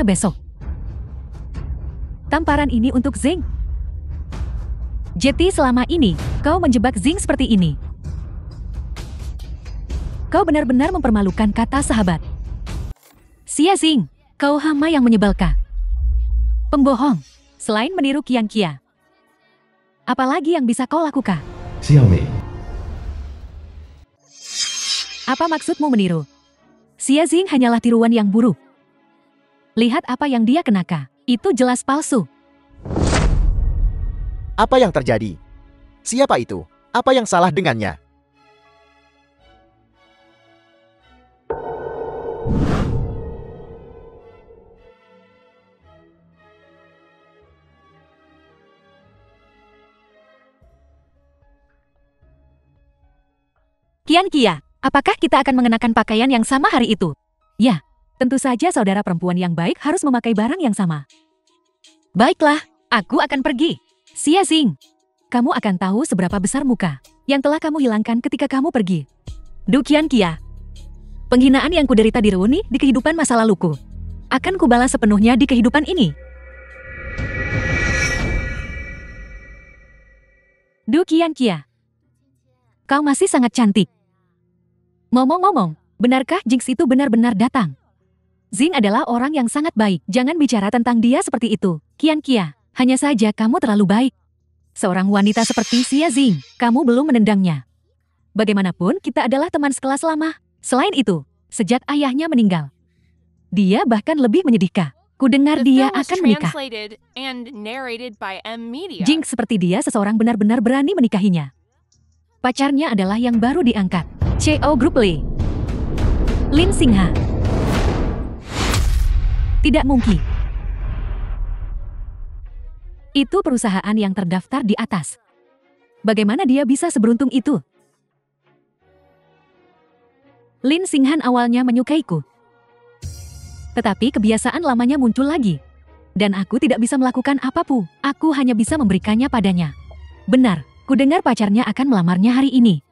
besok. Tamparan ini untuk Zing. Jadi selama ini, kau menjebak Zing seperti ini. Kau benar-benar mempermalukan kata sahabat. Xia Zing, kau hama yang menyebalkan. Pembohong, selain meniru Qian Qia. Apalagi yang bisa kau lakukan? Xiaomei. Apa maksudmu meniru? Xia Zing hanyalah tiruan yang buruk. Lihat apa yang dia kenakan. Itu jelas palsu. Apa yang terjadi? Siapa itu? Apa yang salah dengannya? Qian Qia, apakah kita akan mengenakan pakaian yang sama hari itu? Ya, tentu saja saudara perempuan yang baik harus memakai barang yang sama. Baiklah, aku akan pergi. Xia Zing, kamu akan tahu seberapa besar muka yang telah kamu hilangkan ketika kamu pergi. Du Qian Qia, penghinaan yang kuderita di reuni di kehidupan masa laluku akan kubalas sepenuhnya di kehidupan ini. Du Qian Qia, kau masih sangat cantik. Ngomong-ngomong, benarkah Jinx itu benar-benar datang? Zing adalah orang yang sangat baik. Jangan bicara tentang dia seperti itu. Qian Qia, hanya saja kamu terlalu baik. Seorang wanita seperti Xia Zing, kamu belum menendangnya. Bagaimanapun, kita adalah teman sekelas lama. Selain itu, sejak ayahnya meninggal, dia bahkan lebih menyedihkan. Kudengar dia akan menikah. Jinx seperti dia seseorang benar-benar berani menikahinya. Pacarnya adalah yang baru diangkat. CO Group Lee. Lin Xingha. Tidak mungkin. Itu perusahaan yang terdaftar di atas. Bagaimana dia bisa seberuntung itu? Lin Xinghan awalnya menyukaiku. Tetapi kebiasaan lamanya muncul lagi. Dan aku tidak bisa melakukan apapun. Aku hanya bisa memberikannya padanya. Benar, kudengar pacarnya akan melamarnya hari ini.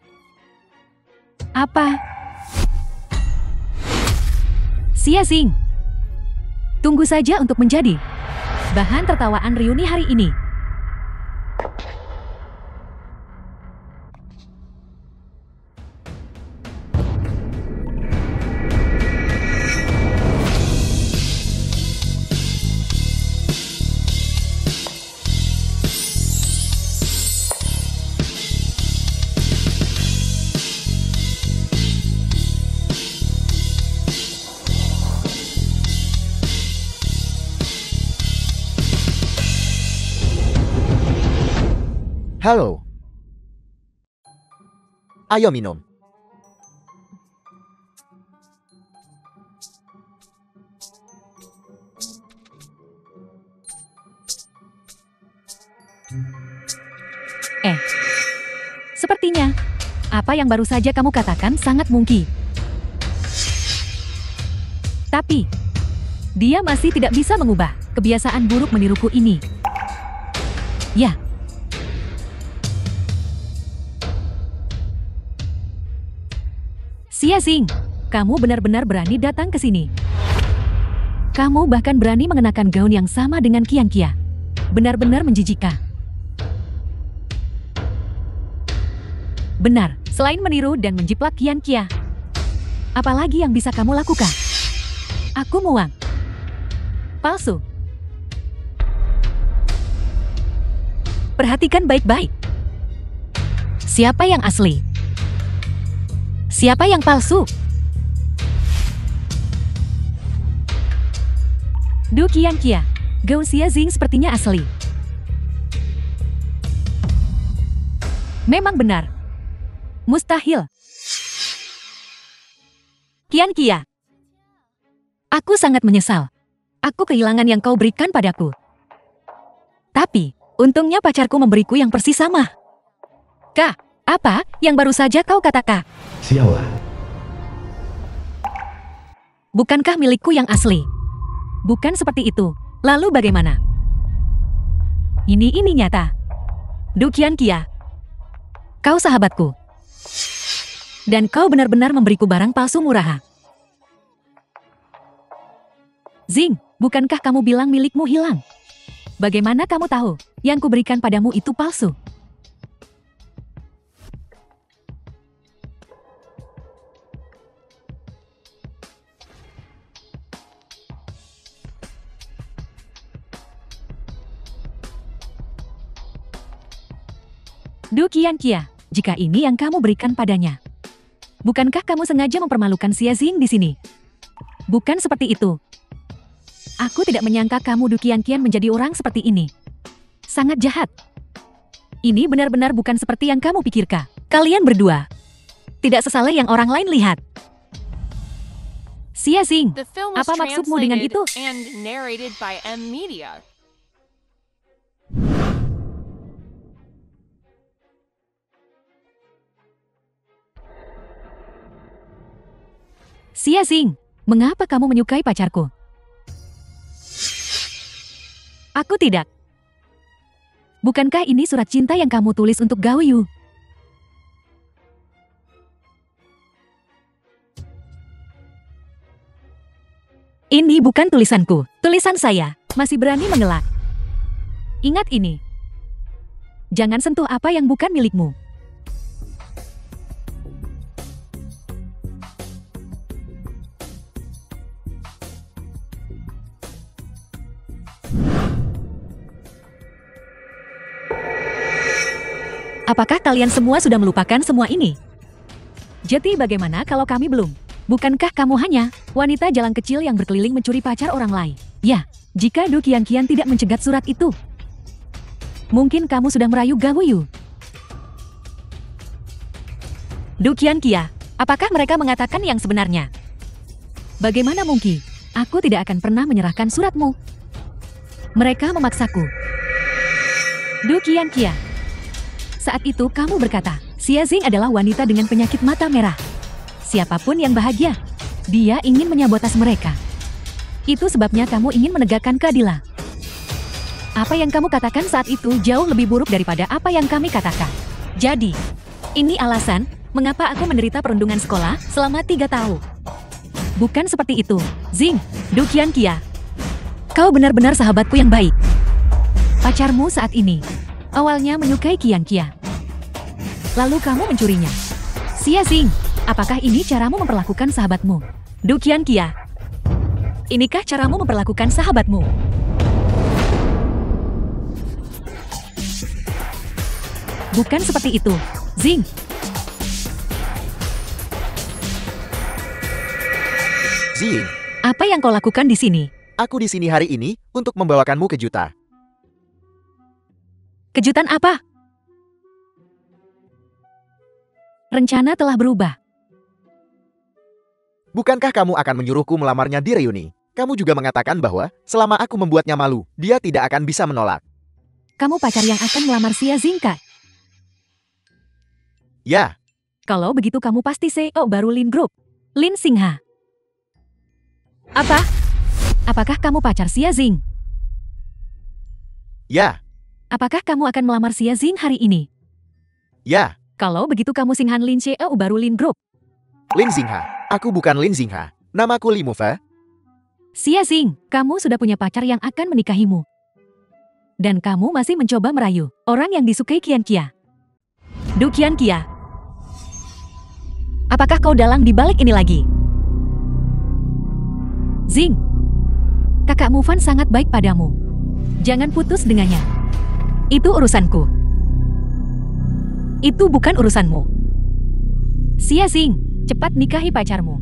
Apa? Xia Zing, tunggu saja untuk menjadi bahan tertawaan reuni hari ini. Halo. Ayo minum. Sepertinya, apa yang baru saja kamu katakan sangat mungkin. Tapi, dia masih tidak bisa mengubah kebiasaan buruk meniruku ini. Ya. Xia Zing, kamu benar-benar berani datang ke sini. Kamu bahkan berani mengenakan gaun yang sama dengan Qian Qia. Benar-benar menjijikkan. Benar, selain meniru dan menjiplak Qian Qia, apalagi yang bisa kamu lakukan? Aku muak. Palsu. Perhatikan baik-baik. Siapa yang asli? Siapa yang palsu? Du Qian Qia, gaun Xia Zing sepertinya asli. Memang benar. Mustahil. Qian Qia, aku sangat menyesal. Aku kehilangan yang kau berikan padaku. Tapi, untungnya pacarku memberiku yang persis sama. Kak, apa yang baru saja kau katakan? Xiaola. Bukankah milikku yang asli? Bukan seperti itu. Lalu bagaimana? Ini nyata. Du Qian Qia, kau sahabatku. Dan kau benar-benar memberiku barang palsu murah. Zing, Bukankah kamu bilang milikmu hilang? Bagaimana kamu tahu yang kuberikan padamu itu palsu? Du Qianqia, jika ini yang kamu berikan padanya. Bukankah kamu sengaja mempermalukan Xia Jing di sini? Bukan seperti itu. Aku tidak menyangka kamu Du Qianqian menjadi orang seperti ini. Sangat jahat. Ini benar-benar bukan seperti yang kamu pikirkan. Kalian berdua tidak sesaleh yang orang lain lihat. Xia Jing, apa maksudmu dengan itu? Xia Jing, mengapa kamu menyukai pacarku? Aku tidak. Bukankah ini surat cinta yang kamu tulis untuk Gao Yu? Ini bukan tulisanku, tulisan saya. Masih berani mengelak. Ingat ini. Jangan sentuh apa yang bukan milikmu. Apakah kalian semua sudah melupakan semua ini? Jadi bagaimana kalau kami belum? Bukankah kamu hanya wanita jalan kecil yang berkeliling mencuri pacar orang lain? Ya, jika Du Qianqian tidak mencegat surat itu, mungkin kamu sudah merayu Gao Yu. Du Qianqia, apakah mereka mengatakan yang sebenarnya? Bagaimana mungkin? Aku tidak akan pernah menyerahkan suratmu. Mereka memaksaku. Du Qianqia. Saat itu kamu berkata, Xia Jing adalah wanita dengan penyakit mata merah. Siapapun yang bahagia, dia ingin menyabotas mereka. Itu sebabnya kamu ingin menegakkan keadilan. Apa yang kamu katakan saat itu jauh lebih buruk daripada apa yang kami katakan. Jadi, ini alasan mengapa aku menderita perundungan sekolah selama 3 tahun. Bukan seperti itu, Jing, Du Qianqia. Kau benar-benar sahabatku yang baik. Pacarmu saat ini awalnya menyukai Qianqia. Lalu kamu mencurinya. Xia Jing, apakah ini caramu memperlakukan sahabatmu? Du Qianqia, inikah caramu memperlakukan sahabatmu? Bukan seperti itu, Jing. Jing, Apa yang kau lakukan di sini? aku di sini hari ini untuk membawakanmu kejutan. Kejutan apa? Rencana telah berubah. Bukankah kamu akan menyuruhku melamarnya di reuni? Kamu juga mengatakan bahwa selama aku membuatnya malu, dia tidak akan bisa menolak. Kamu pacar yang akan melamar Xia Jing, kah? Ya, Kalau begitu kamu pasti CEO baru Lin Group. Lin Xingha. Apa? Apakah kamu pacar Xia Jing? ya, Apakah kamu akan melamar Xia Jing hari ini? ya. Kalau begitu kamu Xinghan Lin CEO baru Lin Group. Lin Xingha. Aku bukan Lin Xingha. Namaku Li Mufa. Xia Jing, kamu sudah punya pacar yang akan menikahimu. Dan kamu masih mencoba merayu orang yang disukai Qianqia. Du Qianqia. Apakah kau dalang di balik ini lagi? Jing, kakak Mufan sangat baik padamu. Jangan putus dengannya. Itu urusanku. Itu bukan urusanmu. Xia Jing, cepat nikahi pacarmu.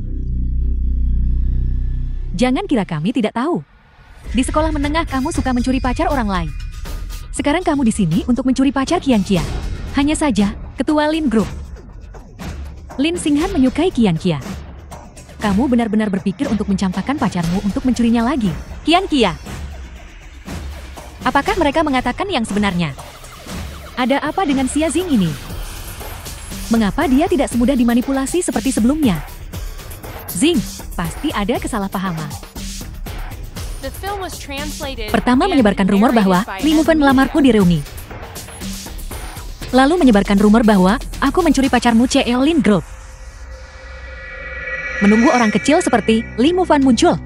Jangan kira kami tidak tahu. Di sekolah menengah kamu suka mencuri pacar orang lain. Sekarang kamu di sini untuk mencuri pacar Qianqia. Hanya saja, ketua Lin Group. Lin Xinghan menyukai Qianqia. Kamu benar-benar berpikir untuk mencampakkan pacarmu untuk mencurinya lagi. Qianqia. Apakah mereka mengatakan yang sebenarnya? Ada apa dengan Xia Jing ini? Mengapa dia tidak semudah dimanipulasi seperti sebelumnya? Jing, pasti ada kesalahpahaman. Pertama menyebarkan rumor bahwa Li Mufan melamarku di reuni. Lalu menyebarkan rumor bahwa aku mencuri pacarmu CEO Lin Group. Menunggu orang kecil seperti Li Mufan muncul.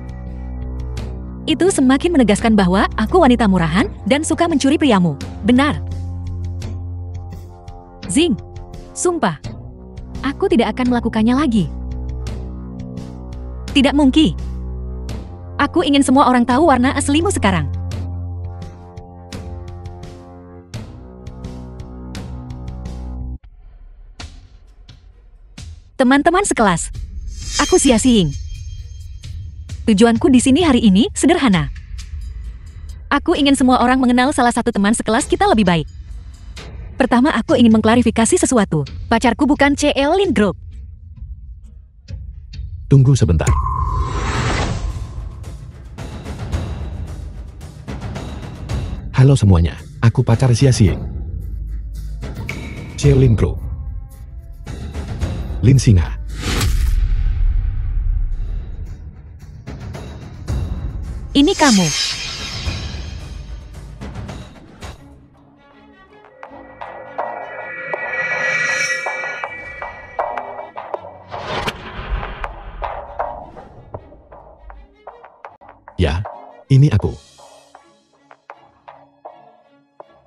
Itu semakin menegaskan bahwa aku wanita murahan dan suka mencuri priamu. Benar. Zing, sumpah. Aku tidak akan melakukannya lagi. Tidak mungkin. Aku ingin semua orang tahu warna aslimu sekarang. Teman-teman sekelas, aku Xia Xing. Tujuanku di sini hari ini sederhana. Aku ingin semua orang mengenal salah satu teman sekelas kita lebih baik. Pertama, aku ingin mengklarifikasi sesuatu. Pacarku bukan C.E.O. Lin Group. Tunggu sebentar. Halo semuanya, aku pacar Xia Xing. C.E.O. Lin Group. Lin Singa. Ini kamu. Ya, ini aku.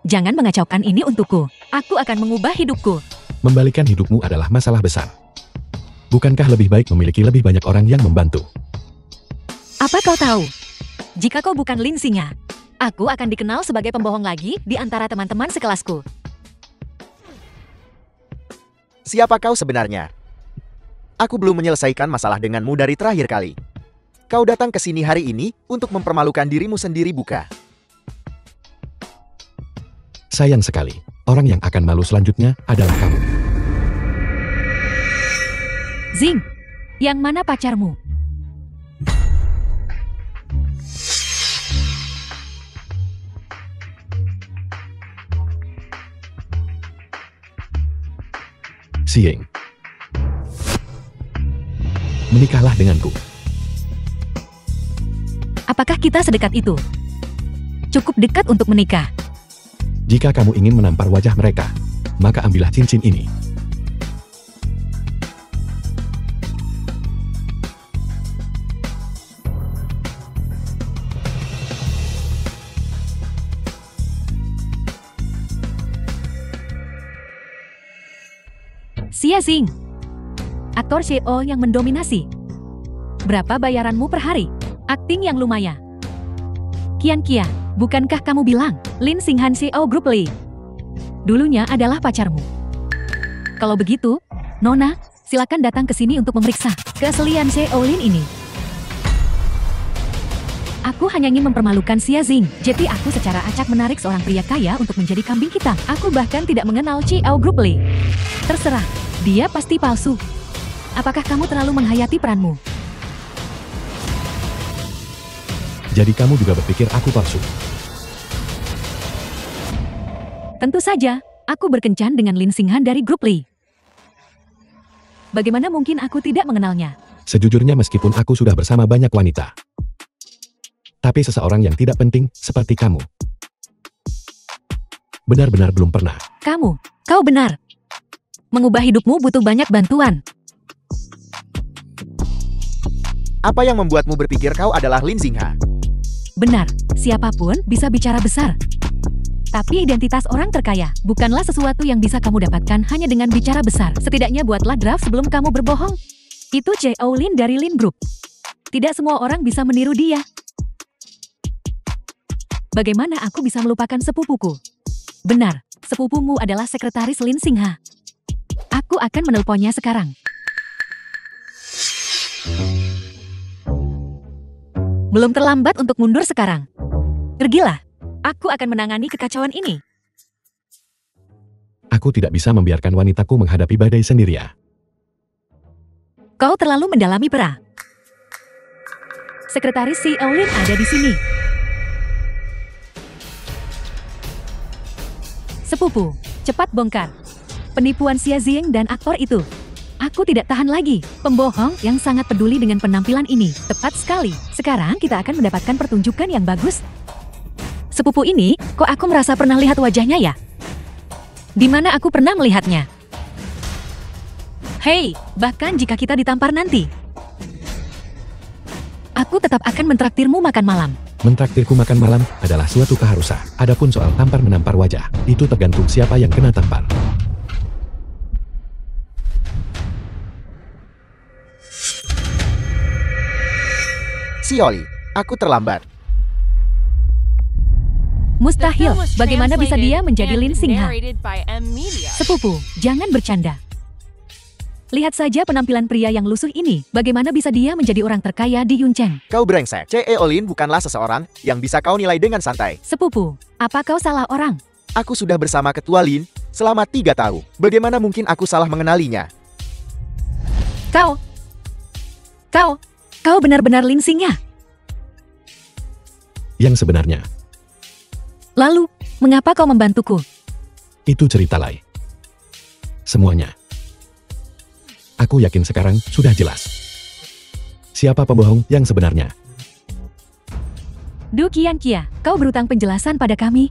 Jangan mengacaukan ini untukku. Aku akan mengubah hidupku. Membalikan hidupmu adalah masalah besar. Bukankah lebih baik memiliki lebih banyak orang yang membantu? Apa kau tahu? Jika kau bukan Lin Singa, aku akan dikenal sebagai pembohong lagi di antara teman-teman sekelasku. Siapa kau sebenarnya? Aku belum menyelesaikan masalah denganmu dari terakhir kali. Kau datang ke sini hari ini untuk mempermalukan dirimu sendiri, bukan? Sayang sekali, orang yang akan malu selanjutnya adalah kamu. Zing, yang mana pacarmu? Xing. Menikahlah denganku. Apakah kita sedekat itu? Cukup dekat untuk menikah. Jika kamu ingin menampar wajah mereka, maka ambillah cincin ini. Xia Xing, aktor C.E.O. yang mendominasi. Berapa bayaranmu per hari? Akting yang lumayan. Kian Kia, bukankah kamu bilang Lin Singhan C.E.O. Group Lee dulunya adalah pacarmu? Kalau begitu, Nona, silakan datang ke sini untuk memeriksa keaslian C.E.O. Lin ini. Aku hanya ingin mempermalukan Xia Xing, jadi aku secara acak menarik seorang pria kaya untuk menjadi kambing hitam. Aku bahkan tidak mengenal C.E.O. Group Lee. Terserah, dia pasti palsu. Apakah kamu terlalu menghayati peranmu? Jadi kamu juga berpikir aku palsu? Tentu saja, aku berkencan dengan Lin Singhan dari Grup Lee. Bagaimana mungkin aku tidak mengenalnya? Sejujurnya meskipun aku sudah bersama banyak wanita, tapi seseorang yang tidak penting seperti kamu, benar-benar belum pernah. Kau benar. Mengubah hidupmu butuh banyak bantuan. Apa yang membuatmu berpikir kau adalah Lin Singha? Benar, siapapun bisa bicara besar. Tapi identitas orang terkaya bukanlah sesuatu yang bisa kamu dapatkan hanya dengan bicara besar. Setidaknya buatlah draft sebelum kamu berbohong. Itu C.E.O. Lin dari Lin Group. Tidak semua orang bisa meniru dia. Bagaimana aku bisa melupakan sepupuku? Benar, sepupumu adalah sekretaris Lin Singha. Aku akan menelponnya sekarang. Belum terlambat untuk mundur sekarang. Pergilah. Aku akan menangani kekacauan ini. Aku tidak bisa membiarkan wanitaku menghadapi badai sendirian. Kau terlalu mendalami pera. Sekretaris C.E.O. Lin ada di sini. Sepupu, cepat bongkar penipuan Xia Xing dan aktor itu. Aku tidak tahan lagi. Pembohong yang sangat peduli dengan penampilan ini. Tepat sekali. Sekarang kita akan mendapatkan pertunjukan yang bagus. Sepupu ini, kok aku merasa pernah lihat wajahnya ya? Di mana aku pernah melihatnya? Hei, bahkan jika kita ditampar nanti, aku tetap akan mentraktirmu makan malam. Mentraktirku makan malam adalah suatu keharusan. Adapun soal tampar-menampar wajah, itu tergantung siapa yang kena tampar. Xiaoli, aku terlambat. Mustahil, bagaimana bisa dia menjadi Lin Xingha? Sepupu, jangan bercanda. Lihat saja penampilan pria yang lusuh ini, bagaimana bisa dia menjadi orang terkaya di Yuncheng? Kau brengsek. Olin bukanlah seseorang yang bisa kau nilai dengan santai. Sepupu, apa kau salah orang? Aku sudah bersama Ketua Lin selama 3 tahun. Bagaimana mungkin aku salah mengenalinya? Kau benar-benar Lin Xingha. Yang sebenarnya, Lalu, mengapa kau membantuku? itu cerita lain. Semuanya. Aku yakin sekarang sudah jelas. Siapa pembohong yang sebenarnya? Du Qianqia, kau berutang penjelasan pada kami.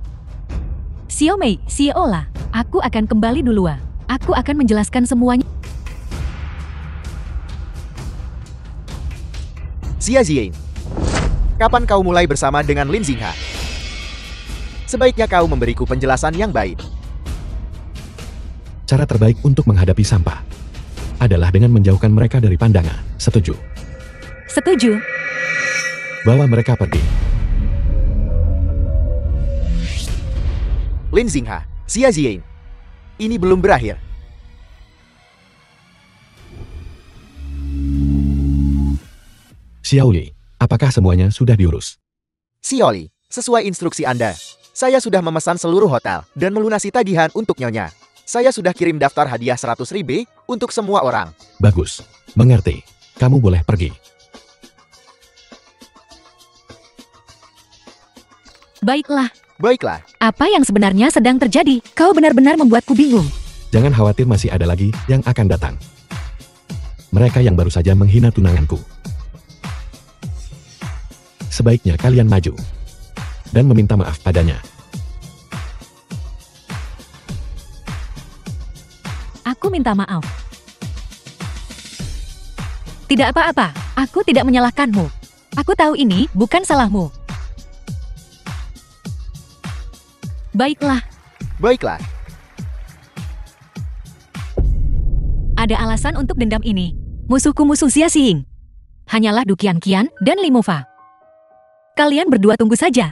Xiaomei, Xiaola, aku akan kembali duluan. Aku akan menjelaskan semuanya. Xia Ziyin, kapan kau mulai bersama dengan Lin Xingha? Sebaiknya kau memberiku penjelasan yang baik. Cara terbaik untuk menghadapi sampah adalah dengan menjauhkan mereka dari pandangan. Setuju? Setuju. Bawa mereka pergi. Lin Xingha, Xia Ziyin, ini belum berakhir. Xiaoli, apakah semuanya sudah diurus? Xiaoli, sesuai instruksi Anda, saya sudah memesan seluruh hotel dan melunasi tagihan untuk Nyonya. Saya sudah kirim daftar hadiah 100.000 untuk semua orang. Bagus. Mengerti. Kamu boleh pergi. Baiklah. Baiklah. Apa yang sebenarnya sedang terjadi? Kau benar-benar membuatku bingung. Jangan khawatir, masih ada lagi yang akan datang. Mereka yang baru saja menghina tunanganku. Sebaiknya kalian maju dan meminta maaf padanya. Aku minta maaf. Tidak apa-apa, aku tidak menyalahkanmu. Aku tahu ini bukan salahmu. Baiklah, Baiklah. ada alasan untuk dendam ini. Musuhku musuh Xia Xing. Hanyalah Du Qianqian dan Li Mufa. Kalian berdua tunggu saja.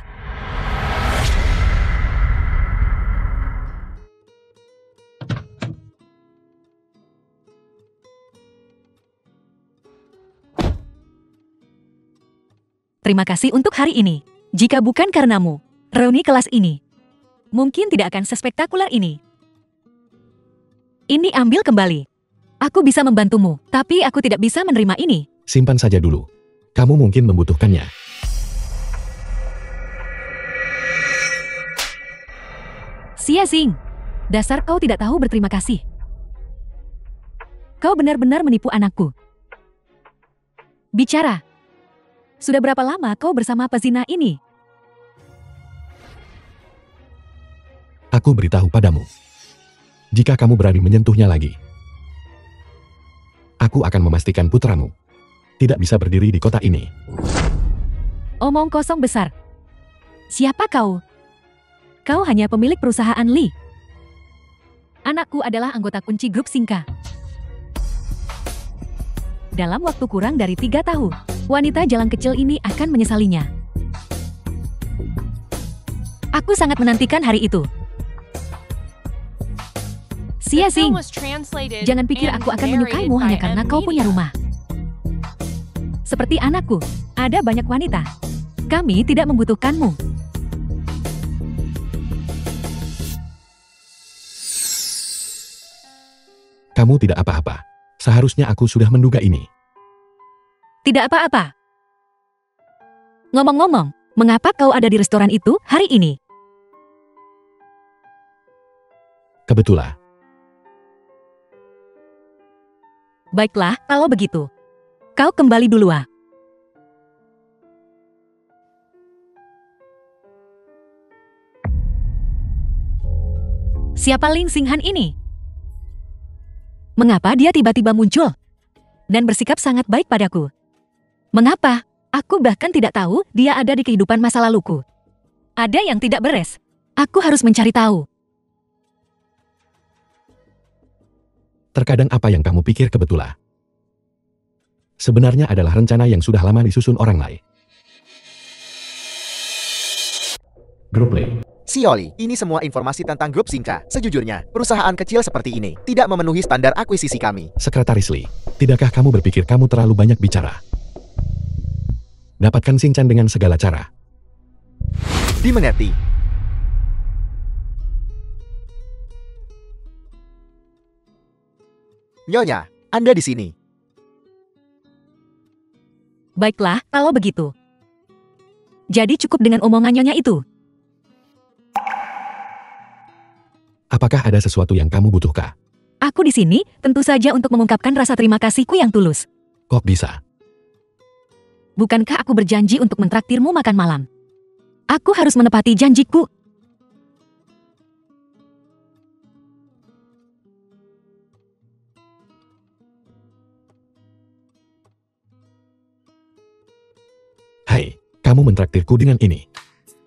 Terima kasih untuk hari ini. Jika bukan karenamu, reuni kelas ini mungkin tidak akan sespektakuler ini. Ini ambil kembali. Aku bisa membantumu, tapi aku tidak bisa menerima ini. Simpan saja dulu. Kamu mungkin membutuhkannya. Xia Xing, dasar kau tidak tahu berterima kasih. Kau benar-benar menipu anakku. Bicara. Sudah berapa lama kau bersama pezina ini? Aku beritahu padamu. Jika kamu berani menyentuhnya lagi, aku akan memastikan putramu tidak bisa berdiri di kota ini. Omong kosong besar. Siapa kau? Kau hanya pemilik perusahaan Li. Anakku adalah anggota kunci grup Xingka. Dalam waktu kurang dari 3 tahun, wanita jalan kecil ini akan menyesalinya. Aku sangat menantikan hari itu. Xia Xing, jangan pikir aku akan menyukaimu hanya karena kau punya rumah. Seperti anakku, ada banyak wanita. Kami tidak membutuhkanmu. Kamu tidak apa-apa. Seharusnya aku sudah menduga ini. Tidak apa-apa. Ngomong-ngomong, mengapa kau ada di restoran itu hari ini? Kebetulan. Baiklah, kalau begitu. Kau kembali dulu. Siapa Lin Xinghan ini? Mengapa dia tiba-tiba muncul? Dan bersikap sangat baik padaku. Mengapa? Aku bahkan tidak tahu dia ada di kehidupan masa laluku. Ada yang tidak beres. Aku harus mencari tahu. Terkadang apa yang kamu pikir kebetulan sebenarnya adalah rencana yang sudah lama disusun orang lain. Grup Link. Sioli, ini semua informasi tentang grup Zinka. Sejujurnya, perusahaan kecil seperti ini tidak memenuhi standar akuisisi kami. Sekretaris Lee, tidakkah kamu berpikir kamu terlalu banyak bicara? Dapatkan Shinchan dengan segala cara. Dimengerti. Nyonya, Anda di sini. Baiklah, kalau begitu. Jadi cukup dengan omongan Nyonya itu. Apakah ada sesuatu yang kamu butuhkan? Aku di sini tentu saja untuk mengungkapkan rasa terima kasihku yang tulus. Kok bisa? Bukankah aku berjanji untuk mentraktirmu makan malam? Aku harus menepati janjiku. Hai, kamu mentraktirku dengan ini.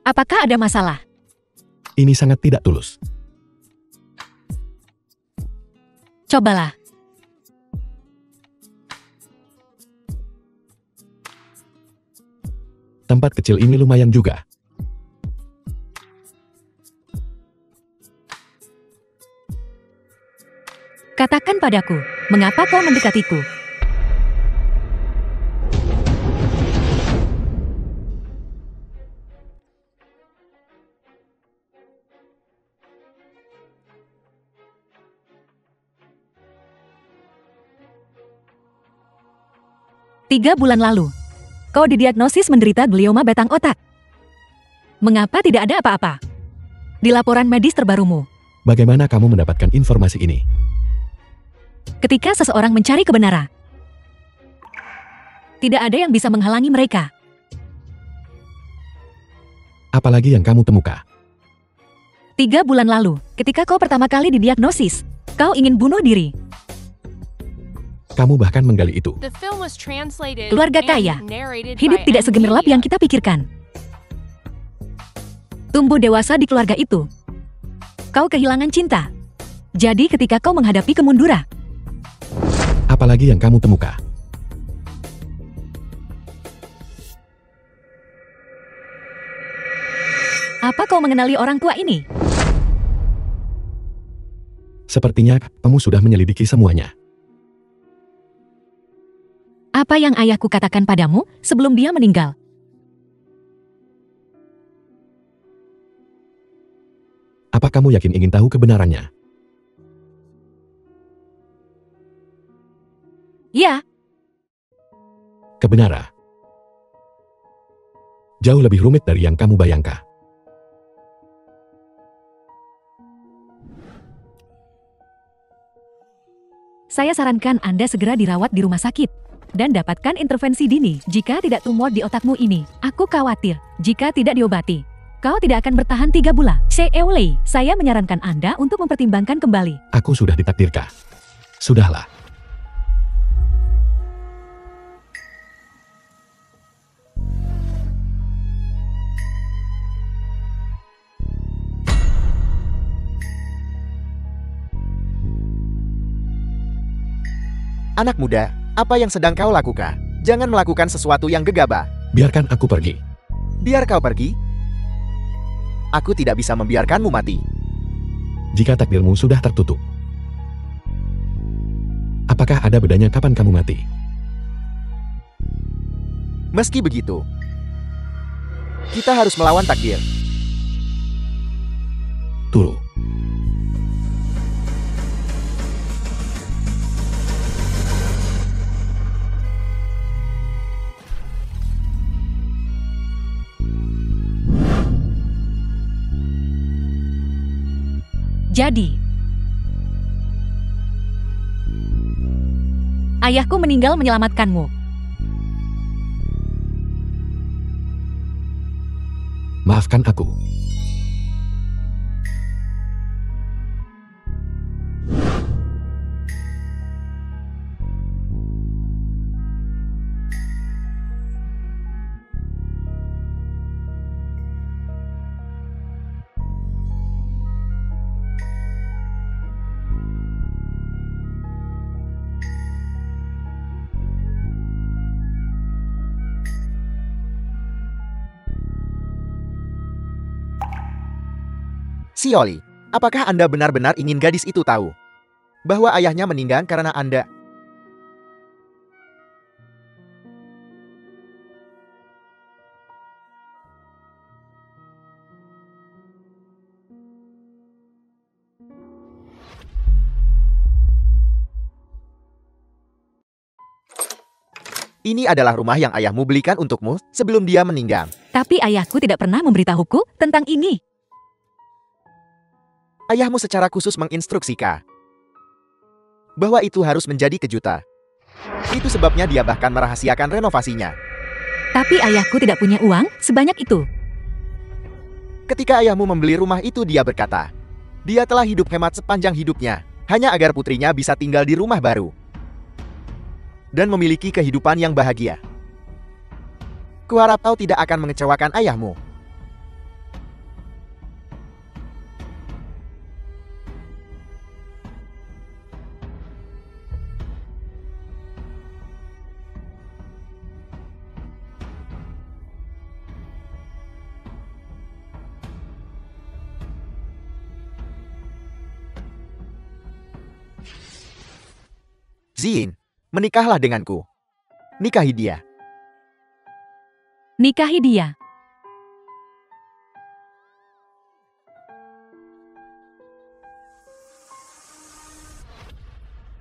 Apakah ada masalah? Ini sangat tidak tulus. Cobalah. Tempat kecil ini lumayan juga. Katakan padaku, mengapa kau mendekatiku? Tiga bulan lalu, kau didiagnosis menderita glioma batang otak. Mengapa tidak ada apa-apa? Di laporan medis terbarumu, Bagaimana kamu mendapatkan informasi ini? ketika seseorang mencari kebenaran, tidak ada yang bisa menghalangi mereka. Apalagi yang kamu temukan? 3 bulan lalu, ketika kau pertama kali didiagnosis, kau ingin bunuh diri. Kamu bahkan menggali itu. Keluarga kaya, hidup tidak segemerlap yang kita pikirkan. Tumbuh dewasa di keluarga itu. Kau kehilangan cinta. Jadi ketika kau menghadapi kemunduran, Apalagi yang kamu temukan? apa kau mengenali orang tua ini? Sepertinya kamu sudah menyelidiki semuanya. Apa yang ayahku katakan padamu sebelum dia meninggal? Apa kamu yakin ingin tahu kebenarannya? Ya, Kebenaran jauh lebih rumit dari yang kamu bayangkan. saya sarankan Anda segera dirawat di rumah sakit dan dapatkan intervensi dini jika tidak tumor di otakmu ini. Aku khawatir jika tidak diobati, kau tidak akan bertahan 3 bulan. Seolei, saya menyarankan Anda untuk mempertimbangkan kembali. Aku sudah ditakdirkan. Sudahlah. Anak muda, apa yang sedang kau lakukan? Jangan melakukan sesuatu yang gegabah. Biarkan aku pergi. Biar kau pergi. Aku tidak bisa membiarkanmu mati. Jika takdirmu sudah tertutup. Apakah ada bedanya kapan kamu mati? Meski begitu, kita harus melawan takdir. Turu. Jadi, ayahku meninggal menyelamatkanmu. Maafkan aku. Xioli, apakah Anda benar-benar ingin gadis itu tahu bahwa ayahnya meninggal karena Anda? Ini adalah rumah yang ayahmu belikan untukmu sebelum dia meninggal. Tapi ayahku tidak pernah memberitahuku tentang ini. Ayahmu secara khusus menginstruksikan bahwa itu harus menjadi kejutan. Itu sebabnya dia bahkan merahasiakan renovasinya. Tapi ayahku tidak punya uang sebanyak itu. Ketika ayahmu membeli rumah itu, dia berkata, dia telah hidup hemat sepanjang hidupnya, hanya agar putrinya bisa tinggal di rumah baru dan memiliki kehidupan yang bahagia. Kuharap kau tidak akan mengecewakan ayahmu. Zin, menikahlah denganku. Nikahi dia. Nikahi dia.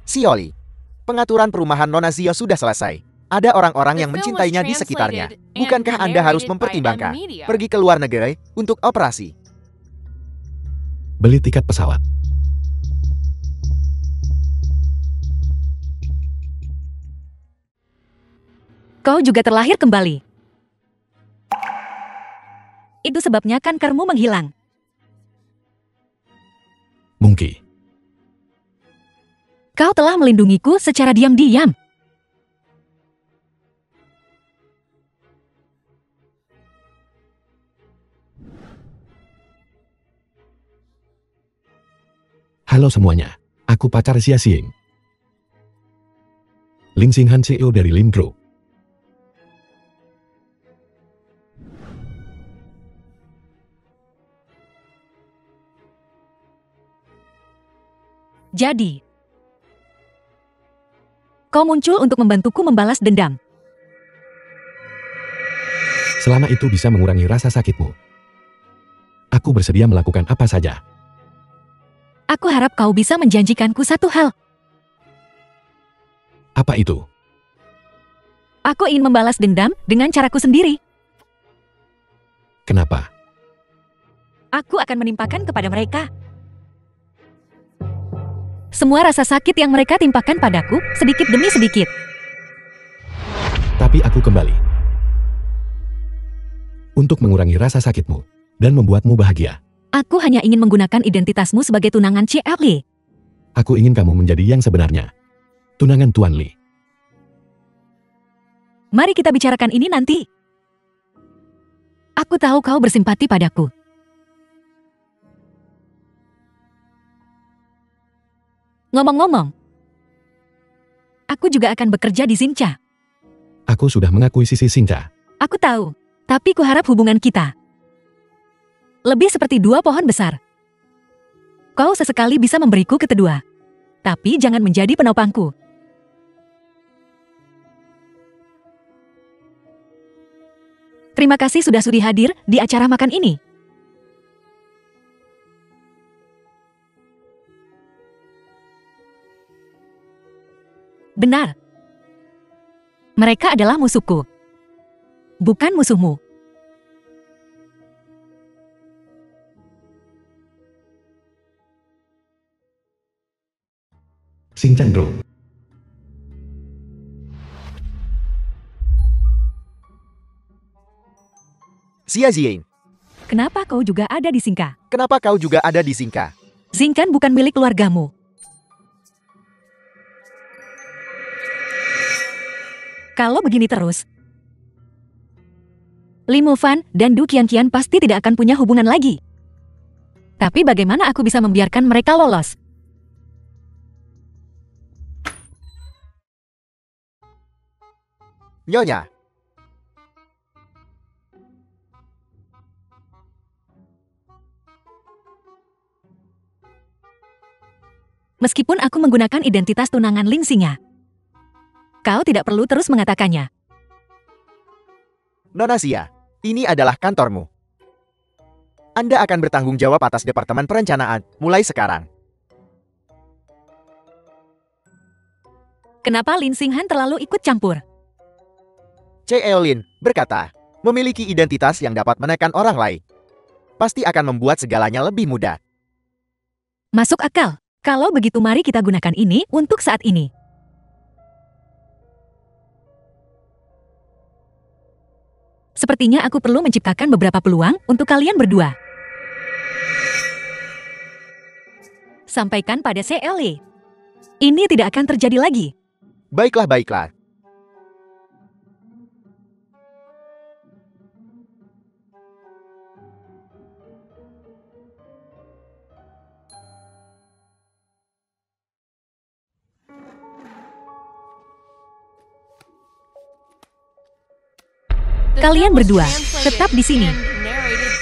Xioli, pengaturan perumahan Nona Zio sudah selesai. Ada orang-orang yang mencintainya di sekitarnya. Bukankah Anda harus mempertimbangkan pergi ke luar negeri untuk operasi? Beli tiket pesawat. Kau juga terlahir kembali. Itu sebabnya kankermu menghilang. Mungkin. Kau telah melindungiku secara diam-diam. Halo semuanya, aku pacar Xia Xing. Ling Xinghan CEO dari Lim Group. Jadi, kau muncul untuk membantuku membalas dendam. Selama itu bisa mengurangi rasa sakitmu, aku bersedia melakukan apa saja. Aku harap kau bisa menjanjikanku satu hal. Apa itu? Aku ingin membalas dendam dengan caraku sendiri. Kenapa? Aku akan menimpakan kepada mereka semua rasa sakit yang mereka timpakan padaku, sedikit demi sedikit. Tapi aku kembali untuk mengurangi rasa sakitmu dan membuatmu bahagia. Aku hanya ingin menggunakan identitasmu sebagai tunangan Li. Aku ingin kamu menjadi yang sebenarnya. Tunangan Tuan Li. Mari kita bicarakan ini nanti. Aku tahu kau bersimpati padaku. Ngomong-ngomong, aku juga akan bekerja di Xingcha. Aku sudah mengakui sisi Xingcha. Aku tahu, tapi kuharap hubungan kita lebih seperti dua pohon besar. Kau sesekali bisa memberiku keteduh, tapi jangan menjadi penopangku. Terima kasih sudah sudi hadir di acara makan ini. Benar. Mereka adalah musuhku, bukan musuhmu. Xingchan Group. Xia Ziying, Kenapa kau juga ada di Xingcha? kenapa kau juga ada di Xingcha? Xingkan bukan milik keluargamu. Kalau begini terus, Li Mufan dan Du Qianqian pasti tidak akan punya hubungan lagi. Tapi bagaimana aku bisa membiarkan mereka lolos? Nyonya, Meskipun aku menggunakan identitas tunangan Ling Xingya. Kau tidak perlu terus mengatakannya. Nona Xia, ini adalah kantormu. Anda akan bertanggung jawab atas Departemen Perencanaan mulai sekarang. Kenapa Lin Xinghan terlalu ikut campur? Lin berkata, memiliki identitas yang dapat menekan orang lain pasti akan membuat segalanya lebih mudah. Masuk akal. Kalau begitu mari kita gunakan ini untuk saat ini. Sepertinya aku perlu menciptakan beberapa peluang untuk kalian berdua. Sampaikan pada CLE. Ini tidak akan terjadi lagi. Baiklah, baiklah. Kalian berdua, tetap di sini.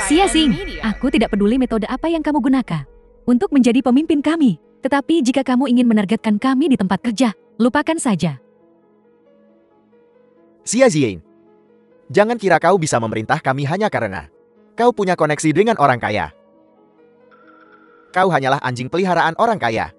Xia Xing, aku tidak peduli metode apa yang kamu gunakan untuk menjadi pemimpin kami. Tetapi jika kamu ingin menargetkan kami di tempat kerja, lupakan saja. Xia Xing, jangan kira kau bisa memerintah kami hanya karena kau punya koneksi dengan orang kaya. Kau hanyalah anjing peliharaan orang kaya.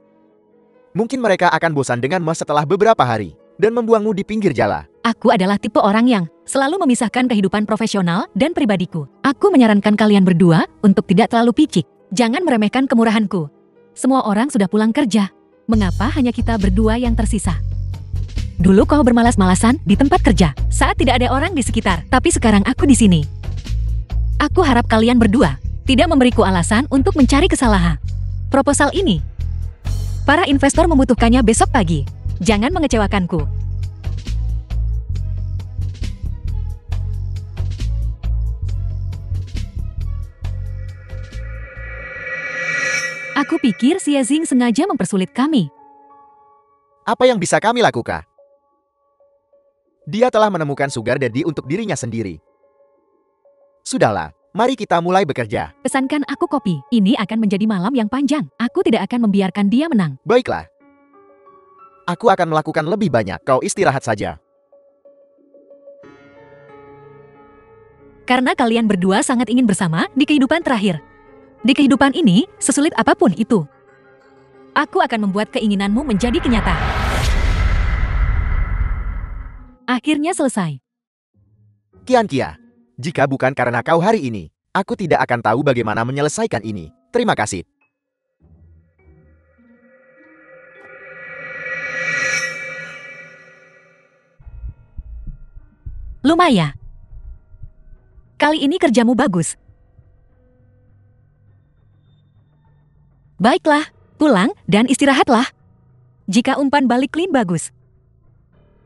Mungkin mereka akan bosan denganmu setelah beberapa hari dan membuangmu di pinggir jalan. Aku adalah tipe orang yang selalu memisahkan kehidupan profesional dan pribadiku. Aku menyarankan kalian berdua untuk tidak terlalu picik. Jangan meremehkan kemurahanku. Semua orang sudah pulang kerja. Mengapa hanya kita berdua yang tersisa? Dulu kau bermalas-malasan di tempat kerja saat tidak ada orang di sekitar. Tapi sekarang aku di sini. Aku harap kalian berdua tidak memberiku alasan untuk mencari kesalahan. Proposal ini, para investor membutuhkannya besok pagi. Jangan mengecewakanku. Aku pikir Xia Xing sengaja mempersulit kami. Apa yang bisa kami lakukan? Dia telah menemukan sugar daddy untuk dirinya sendiri. Sudahlah, mari kita mulai bekerja. Pesankan aku kopi. Ini akan menjadi malam yang panjang. Aku tidak akan membiarkan dia menang. Baiklah. Aku akan melakukan lebih banyak. Kau istirahat saja. Karena kalian berdua sangat ingin bersama di kehidupan terakhir. Di kehidupan ini, sesulit apapun itu, aku akan membuat keinginanmu menjadi kenyataan. Akhirnya selesai. Qian Kia, jika bukan karena kau hari ini, aku tidak akan tahu bagaimana menyelesaikan ini. Terima kasih. Lumayan. Kali ini kerjamu bagus. Baiklah, pulang dan istirahatlah. Jika umpan balik Lin bagus,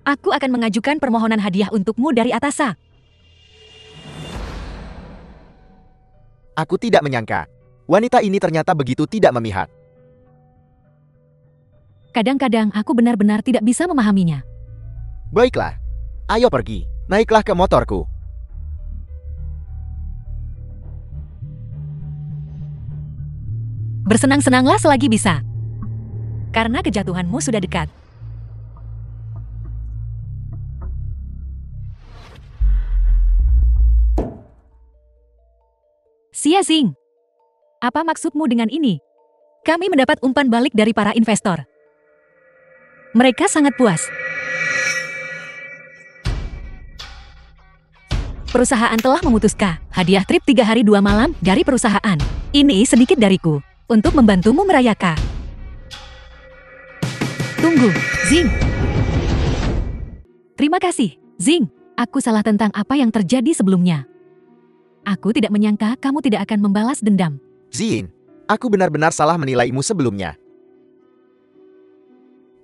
aku akan mengajukan permohonan hadiah untukmu dari atasan. Aku tidak menyangka, wanita ini ternyata begitu tidak memihak. Kadang-kadang aku benar-benar tidak bisa memahaminya. Baiklah, ayo pergi, naiklah ke motorku. Bersenang-senanglah selagi bisa. Karena kejatuhanmu sudah dekat. Xia Xing, apa maksudmu dengan ini? Kami mendapat umpan balik dari para investor. Mereka sangat puas. Perusahaan telah memutuskan hadiah trip 3 hari 2 malam dari perusahaan. Ini sedikit dariku untuk membantumu merayakan. Tunggu, Xing. Terima kasih, Xing. Aku salah tentang apa yang terjadi sebelumnya. Aku tidak menyangka kamu tidak akan membalas dendam. Xing, aku benar-benar salah menilaimu sebelumnya.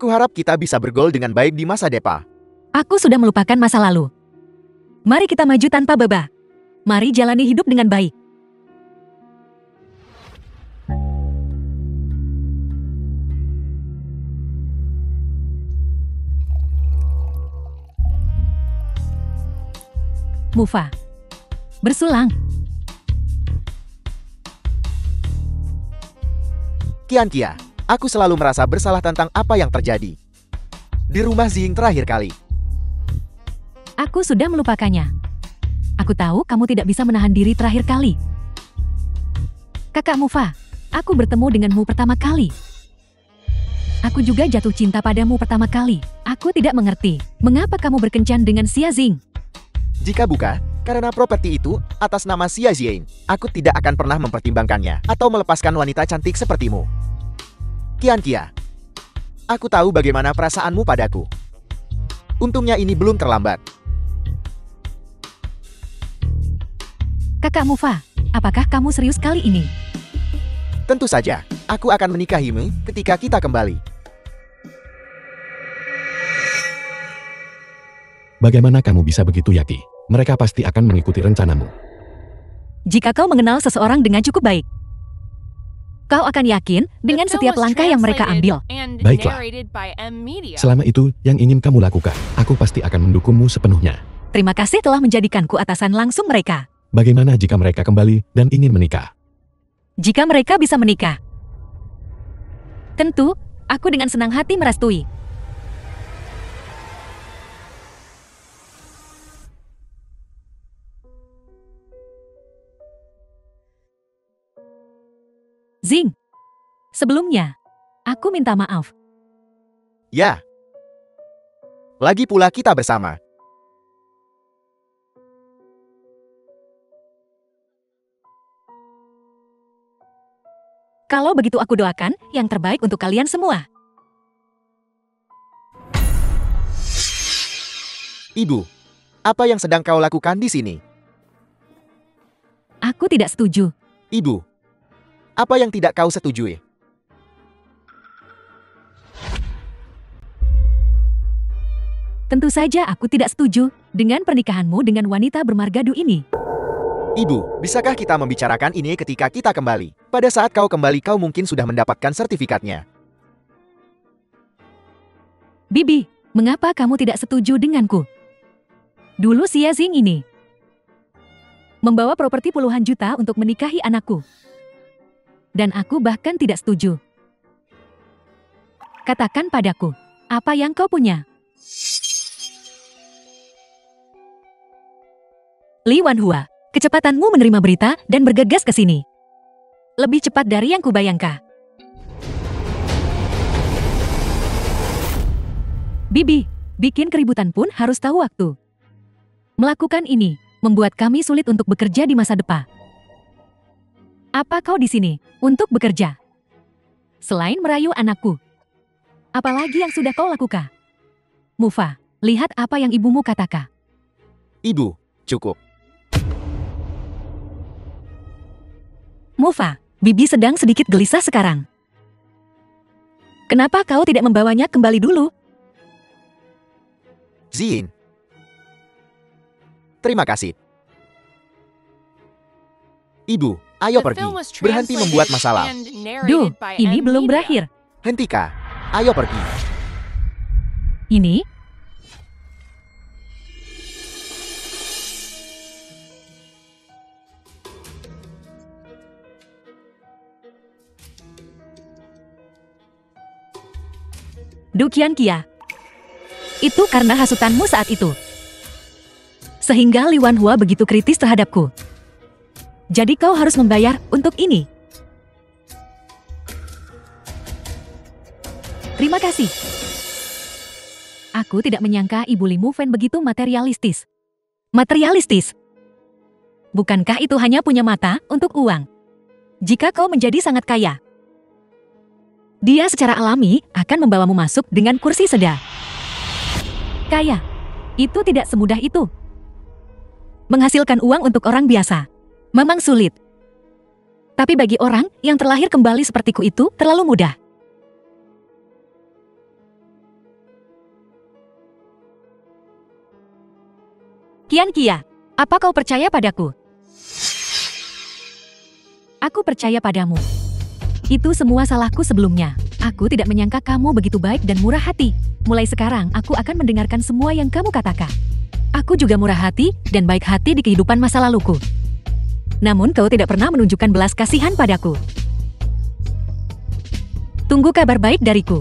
Kuharap kita bisa bergol dengan baik di masa depan. Aku sudah melupakan masa lalu. Mari kita maju tanpa bebas. Mari jalani hidup dengan baik. Mufa. Bersulang. Qian Kia, Aku selalu merasa bersalah tentang apa yang terjadi di rumah Zing terakhir kali. Aku sudah melupakannya. Aku tahu kamu tidak bisa menahan diri terakhir kali. Kakak Mufa, aku bertemu denganmu pertama kali. Aku juga jatuh cinta padamu pertama kali. Aku tidak mengerti, mengapa kamu berkencan dengan Xia Zing? Jika bukan karena properti itu atas nama Xia Zing, aku tidak akan pernah mempertimbangkannya atau melepaskan wanita cantik sepertimu. Qian Qia, aku tahu bagaimana perasaanmu padaku. Untungnya ini belum terlambat. Kakak Mufa, apakah kamu serius kali ini? Tentu saja, aku akan menikahimu ketika kita kembali. Bagaimana kamu bisa begitu yakin? Mereka pasti akan mengikuti rencanamu. Jika kau mengenal seseorang dengan cukup baik, kau akan yakin dengan setiap langkah yang mereka ambil. Baiklah. Selama itu yang ingin kamu lakukan, aku pasti akan mendukungmu sepenuhnya. Terima kasih telah menjadikanku atasan langsung mereka. Bagaimana jika mereka kembali dan ingin menikah? Jika mereka bisa menikah, tentu aku dengan senang hati merestui. Zing, sebelumnya, aku minta maaf. Ya. Lagi pula kita bersama. Kalau begitu aku doakan yang terbaik untuk kalian semua. Ibu, apa yang sedang kau lakukan di sini? Aku tidak setuju. Ibu, apa yang tidak kau setujui? Tentu saja aku tidak setuju dengan pernikahanmu dengan wanita bermargadu ini. Ibu, bisakah kita membicarakan ini ketika kita kembali? Pada saat kau kembali kau mungkin sudah mendapatkan sertifikatnya. Bibi, mengapa kamu tidak setuju denganku? Dulu Xia Zing ini membawa properti puluhan juta untuk menikahi anakku. Dan aku bahkan tidak setuju. Katakan padaku, apa yang kau punya? Li Wanhua, kecepatanmu menerima berita dan bergegas ke sini. Lebih cepat dari yang kubayangkan. Bibi, bikin keributan pun harus tahu waktu. Melakukan ini membuat kami sulit untuk bekerja di masa depan. Apa kau di sini untuk bekerja? Selain merayu anakku, apalagi yang sudah kau lakukan? Mufa, lihat apa yang ibumu katakan. Ibu, cukup. Mufa, Bibi sedang sedikit gelisah sekarang. Kenapa kau tidak membawanya kembali dulu? Zin. Terima kasih. Ibu, ayo pergi. Berhenti membuat masalah. Duh, ini belum berakhir. Hentikan. Ayo pergi. Ini? Du Qian Qia. Itu karena hasutanmu saat itu. Sehingga Li Wanhua begitu kritis terhadapku. Jadi kau harus membayar untuk ini. Terima kasih. Aku tidak menyangka Ibu Li Mufen begitu materialistis. Materialistis? Bukankah itu hanya punya mata untuk uang? Jika kau menjadi sangat kaya, dia secara alami akan membawamu masuk dengan kursi sedar. Kaya, itu tidak semudah itu. Menghasilkan uang untuk orang biasa memang sulit. Tapi bagi orang yang terlahir kembali sepertiku itu terlalu mudah. Qian Qia, apa kau percaya padaku? Aku percaya padamu. Itu semua salahku sebelumnya. Aku tidak menyangka kamu begitu baik dan murah hati. Mulai sekarang aku akan mendengarkan semua yang kamu katakan. Aku juga murah hati dan baik hati di kehidupan masa laluku. Namun kau tidak pernah menunjukkan belas kasihan padaku. Tunggu kabar baik dariku.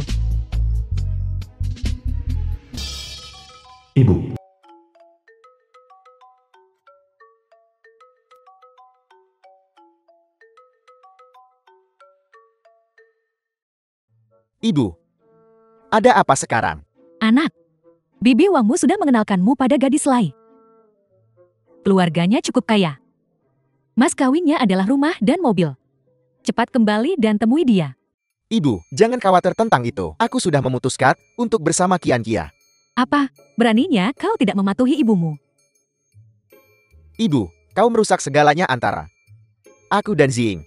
Ibu. Ibu, ada apa sekarang? Anak, bibi Wangmu sudah mengenalkanmu pada gadis Lai. Keluarganya cukup kaya. Mas kawinnya adalah rumah dan mobil. Cepat kembali dan temui dia. Ibu, jangan khawatir tentang itu. Aku sudah memutuskan untuk bersama Qian Kia. Apa? Beraninya kau tidak mematuhi ibumu? Ibu, kau merusak segalanya antara aku dan Zing.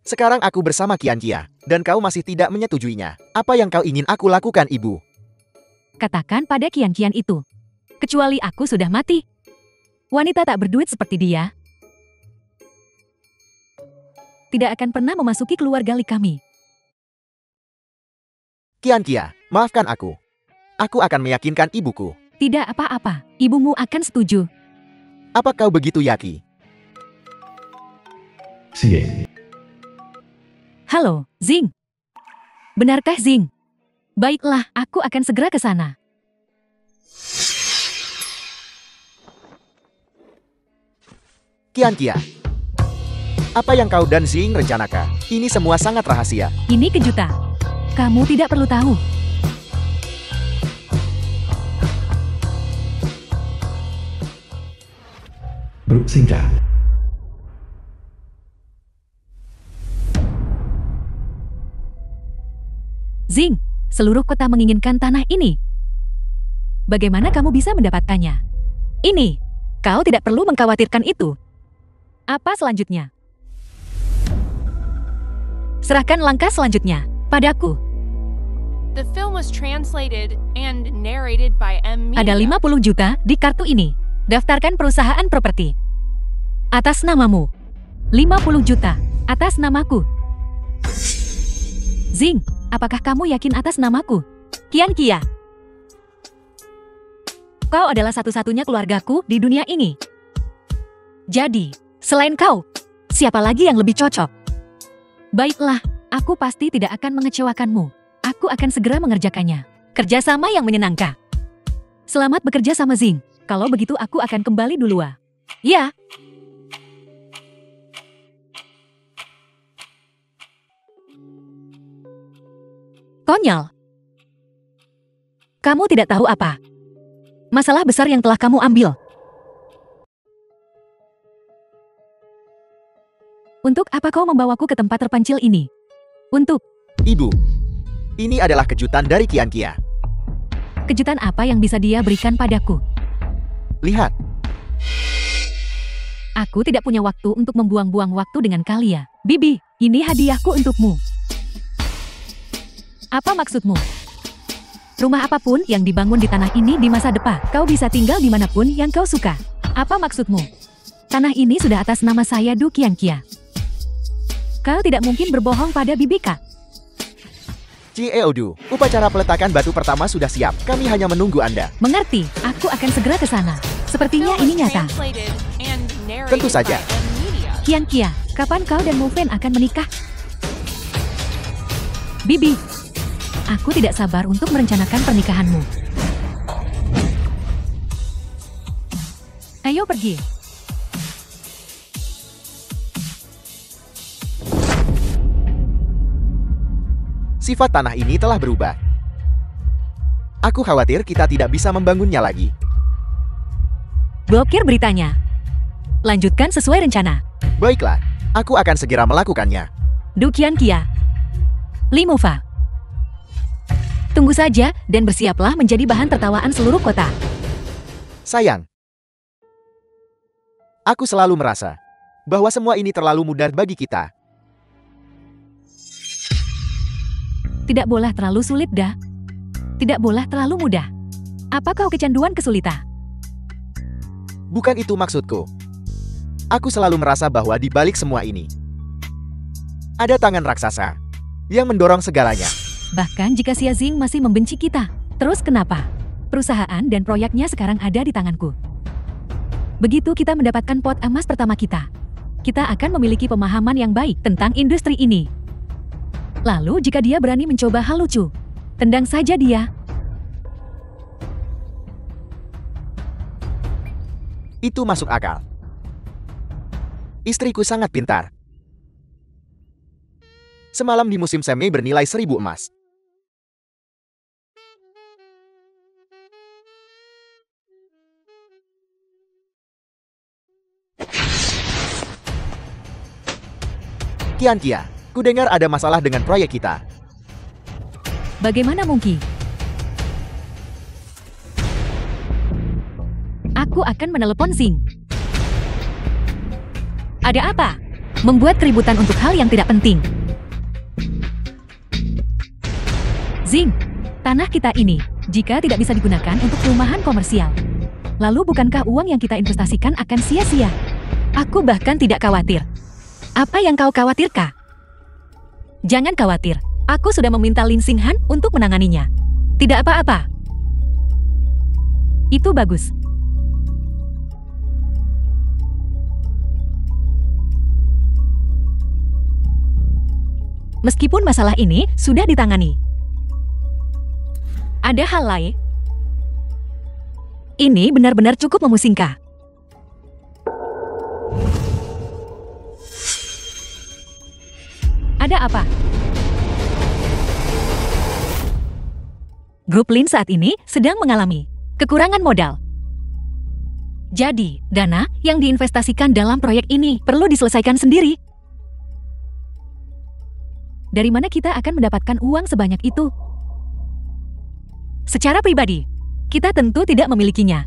Sekarang aku bersama Qian Kia, dan kau masih tidak menyetujuinya. Apa yang kau ingin aku lakukan, Ibu? Katakan pada Qian itu. Kecuali aku sudah mati. Wanita tak berduit seperti dia tidak akan pernah memasuki keluarga Li kami. Qian Kia, maafkan aku. Aku akan meyakinkan ibuku. Tidak apa-apa, ibumu akan setuju. Apa kau begitu yakin? Xie. Halo, Zing. Benarkah Zing? Baiklah, aku akan segera ke sana. Qian Kia, apa yang kau dan Zing rencanakan? Ini semua sangat rahasia. Ini kejutan. Kamu tidak perlu tahu. Brooke Sinja. Zing, seluruh kota menginginkan tanah ini. Bagaimana kamu bisa mendapatkannya? Ini, kau tidak perlu mengkhawatirkan itu. Apa selanjutnya? Serahkan langkah selanjutnya padaku. The film was translated and narrated by M. Ada 50 juta di kartu ini. Daftarkan perusahaan properti. Atas namamu. 50 juta atas namaku. Zing, apakah kamu yakin atas namaku? Qian Kia. Kau adalah satu-satunya keluargaku di dunia ini. Jadi, selain kau, siapa lagi yang lebih cocok? Baiklah, aku pasti tidak akan mengecewakanmu. Aku akan segera mengerjakannya. Kerjasama yang menyenangkan. Selamat bekerja sama Zing. Kalau begitu aku akan kembali dulu. Ya. Konyol. Kamu tidak tahu apa masalah besar yang telah kamu ambil. Untuk apa kau membawaku ke tempat terpencil ini? Untuk Ibu, ini adalah kejutan dari Qian Kia. kejutan apa yang bisa dia berikan padaku? Lihat, Aku tidak punya waktu untuk membuang-buang waktu dengan kalian. Bibi, ini hadiahku untukmu. Apa maksudmu? Rumah apapun yang dibangun di tanah ini di masa depan, kau bisa tinggal dimanapun yang kau suka. Apa maksudmu? Tanah ini sudah atas nama saya Du Qian Kia. Kau tidak mungkin berbohong pada Bibi Kak. Cieodu, upacara peletakan batu pertama sudah siap. Kami hanya menunggu Anda. Mengerti, aku akan segera ke sana. Sepertinya Film was ini nyata. translated and narrated Tentu saja. by M. Media. Qian Kia, kapan kau dan Mu Fen akan menikah? Bibi, aku tidak sabar untuk merencanakan pernikahanmu. Ayo pergi. Sifat tanah ini telah berubah. Aku khawatir kita tidak bisa membangunnya lagi. Blokir beritanya. Lanjutkan sesuai rencana. Baiklah, aku akan segera melakukannya. Du Qian Kia. Li Mufa. Tunggu saja dan bersiaplah menjadi bahan tertawaan seluruh kota. Sayang, aku selalu merasa bahwa semua ini terlalu mudah bagi kita. Tidak boleh terlalu sulit dah. Tidak boleh terlalu mudah. Apa kau kecanduan kesulitan? Bukan itu maksudku. Aku selalu merasa bahwa di balik semua ini ada tangan raksasa yang mendorong segalanya. Bahkan jika Xia Jing masih membenci kita, terus kenapa? Perusahaan dan proyeknya sekarang ada di tanganku. Begitu kita mendapatkan pot emas pertama kita akan memiliki pemahaman yang baik tentang industri ini. Lalu jika dia berani mencoba hal lucu, tendang saja dia. Itu masuk akal. Istriku sangat pintar. Semalam di musim semi bernilai 1000 emas. Qianqia, kudengar ada masalah dengan proyek kita. Bagaimana mungkin? Aku akan menelepon Zing. Ada apa? Membuat keributan untuk hal yang tidak penting. Zing, tanah kita ini, jika tidak bisa digunakan untuk perumahan komersial, lalu bukankah uang yang kita investasikan akan sia-sia? Aku bahkan tidak khawatir. Apa yang kau khawatirkan? Jangan khawatir, aku sudah meminta Lin Xinghan untuk menanganinya. Tidak apa-apa. Itu bagus. Meskipun masalah ini sudah ditangani. Ada hal lain? Ini benar-benar cukup memusingkan. Ada apa? Grup Lin saat ini sedang mengalami kekurangan modal. Jadi, dana yang diinvestasikan dalam proyek ini perlu diselesaikan sendiri. Dari mana kita akan mendapatkan uang sebanyak itu? Secara pribadi, kita tentu tidak memilikinya.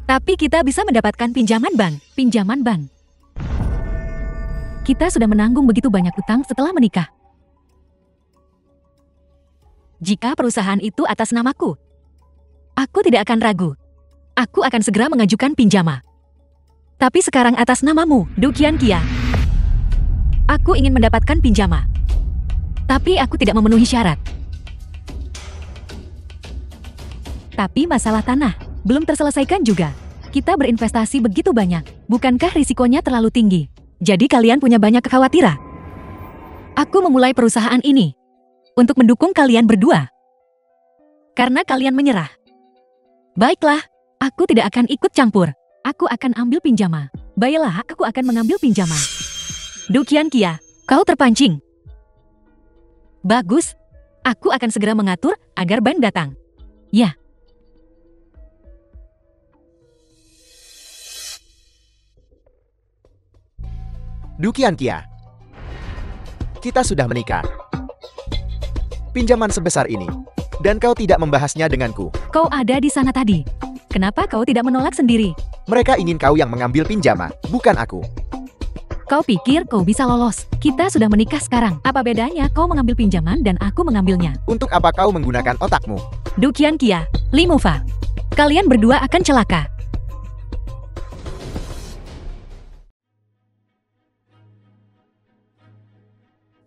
Tapi kita bisa mendapatkan pinjaman bank. Kita sudah menanggung begitu banyak utang setelah menikah. Jika perusahaan itu atas namaku, aku tidak akan ragu. Aku akan segera mengajukan pinjaman. Tapi sekarang atas namamu, Du Qianqia. Aku ingin mendapatkan pinjaman. Tapi aku tidak memenuhi syarat. Tapi masalah tanah belum terselesaikan juga. Kita berinvestasi begitu banyak. Bukankah risikonya terlalu tinggi? Jadi kalian punya banyak kekhawatiran. Aku memulai perusahaan ini untuk mendukung kalian berdua. Karena kalian menyerah. Baiklah, aku tidak akan ikut campur. Aku akan ambil pinjaman. Baiklah, aku akan mengambil pinjaman. Du Qianqia, kau terpancing. Bagus. Aku akan segera mengatur agar bank datang. Ya. Du Qianqia, kita sudah menikah. Pinjaman sebesar ini, dan kau tidak membahasnya denganku. Kau ada di sana tadi. Kenapa kau tidak menolak sendiri? Mereka ingin kau yang mengambil pinjaman, bukan aku. Kau pikir kau bisa lolos? Kita sudah menikah sekarang. Apa bedanya kau mengambil pinjaman dan aku mengambilnya? Untuk apa kau menggunakan otakmu? Du Qianqia, Li Mufa, kalian berdua akan celaka.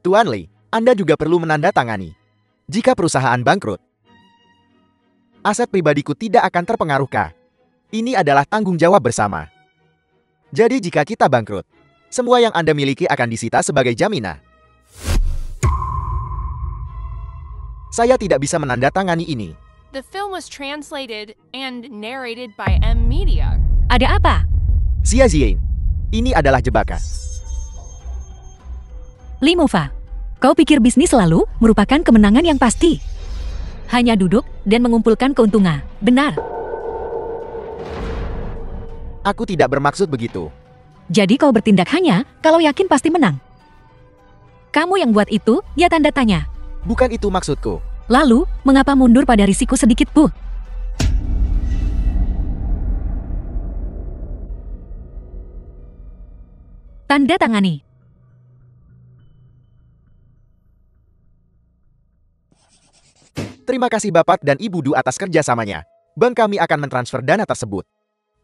Tuan Li, Anda juga perlu menandatangani. Jika perusahaan bangkrut, aset pribadiku tidak akan terpengaruh. Ini adalah tanggung jawab bersama. Jadi jika kita bangkrut, semua yang Anda miliki akan disita sebagai jaminan. Saya tidak bisa menandatangani ini. The film was translated and narrated by M Media. Ada apa? Xia Ziyin, ini adalah jebakan. Li Mufa, kau pikir bisnis selalu merupakan kemenangan yang pasti? Hanya duduk dan mengumpulkan keuntungan, benar? Aku tidak bermaksud begitu. Jadi kau bertindak hanya kalau yakin pasti menang. Kamu yang buat itu, ya tanda tanya. Bukan itu maksudku. Lalu, mengapa mundur pada risiko sedikit pun? Tanda tangani. Terima kasih Bapak dan Ibu Du atas kerjasamanya. Bank kami akan mentransfer dana tersebut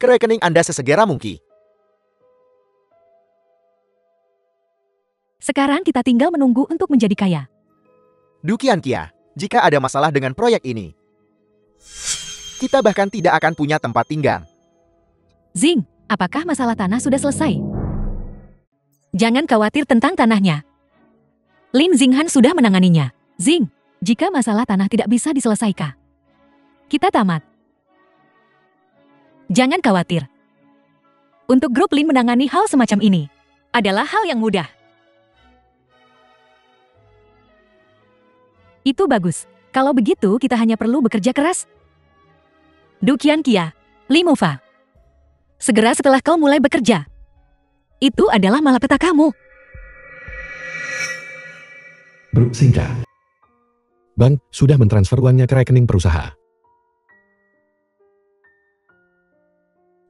ke rekening Anda sesegera mungkin. Sekarang kita tinggal menunggu untuk menjadi kaya. Du Qianqia, jika ada masalah dengan proyek ini, kita bahkan tidak akan punya tempat tinggal. Zing, apakah masalah tanah sudah selesai? Jangan khawatir tentang tanahnya. Lin Xinghan sudah menanganinya. Xing, jika masalah tanah tidak bisa diselesaikan, kita tamat. Jangan khawatir. Untuk grup Lin menangani hal semacam ini adalah hal yang mudah. Itu bagus. Kalau begitu kita hanya perlu bekerja keras. Du Qianqia, Li Mufa. Segera setelah kau mulai bekerja. Itu adalah malapetaka kamu. Bro Xingca. Bank sudah mentransfer uangnya ke rekening perusahaan.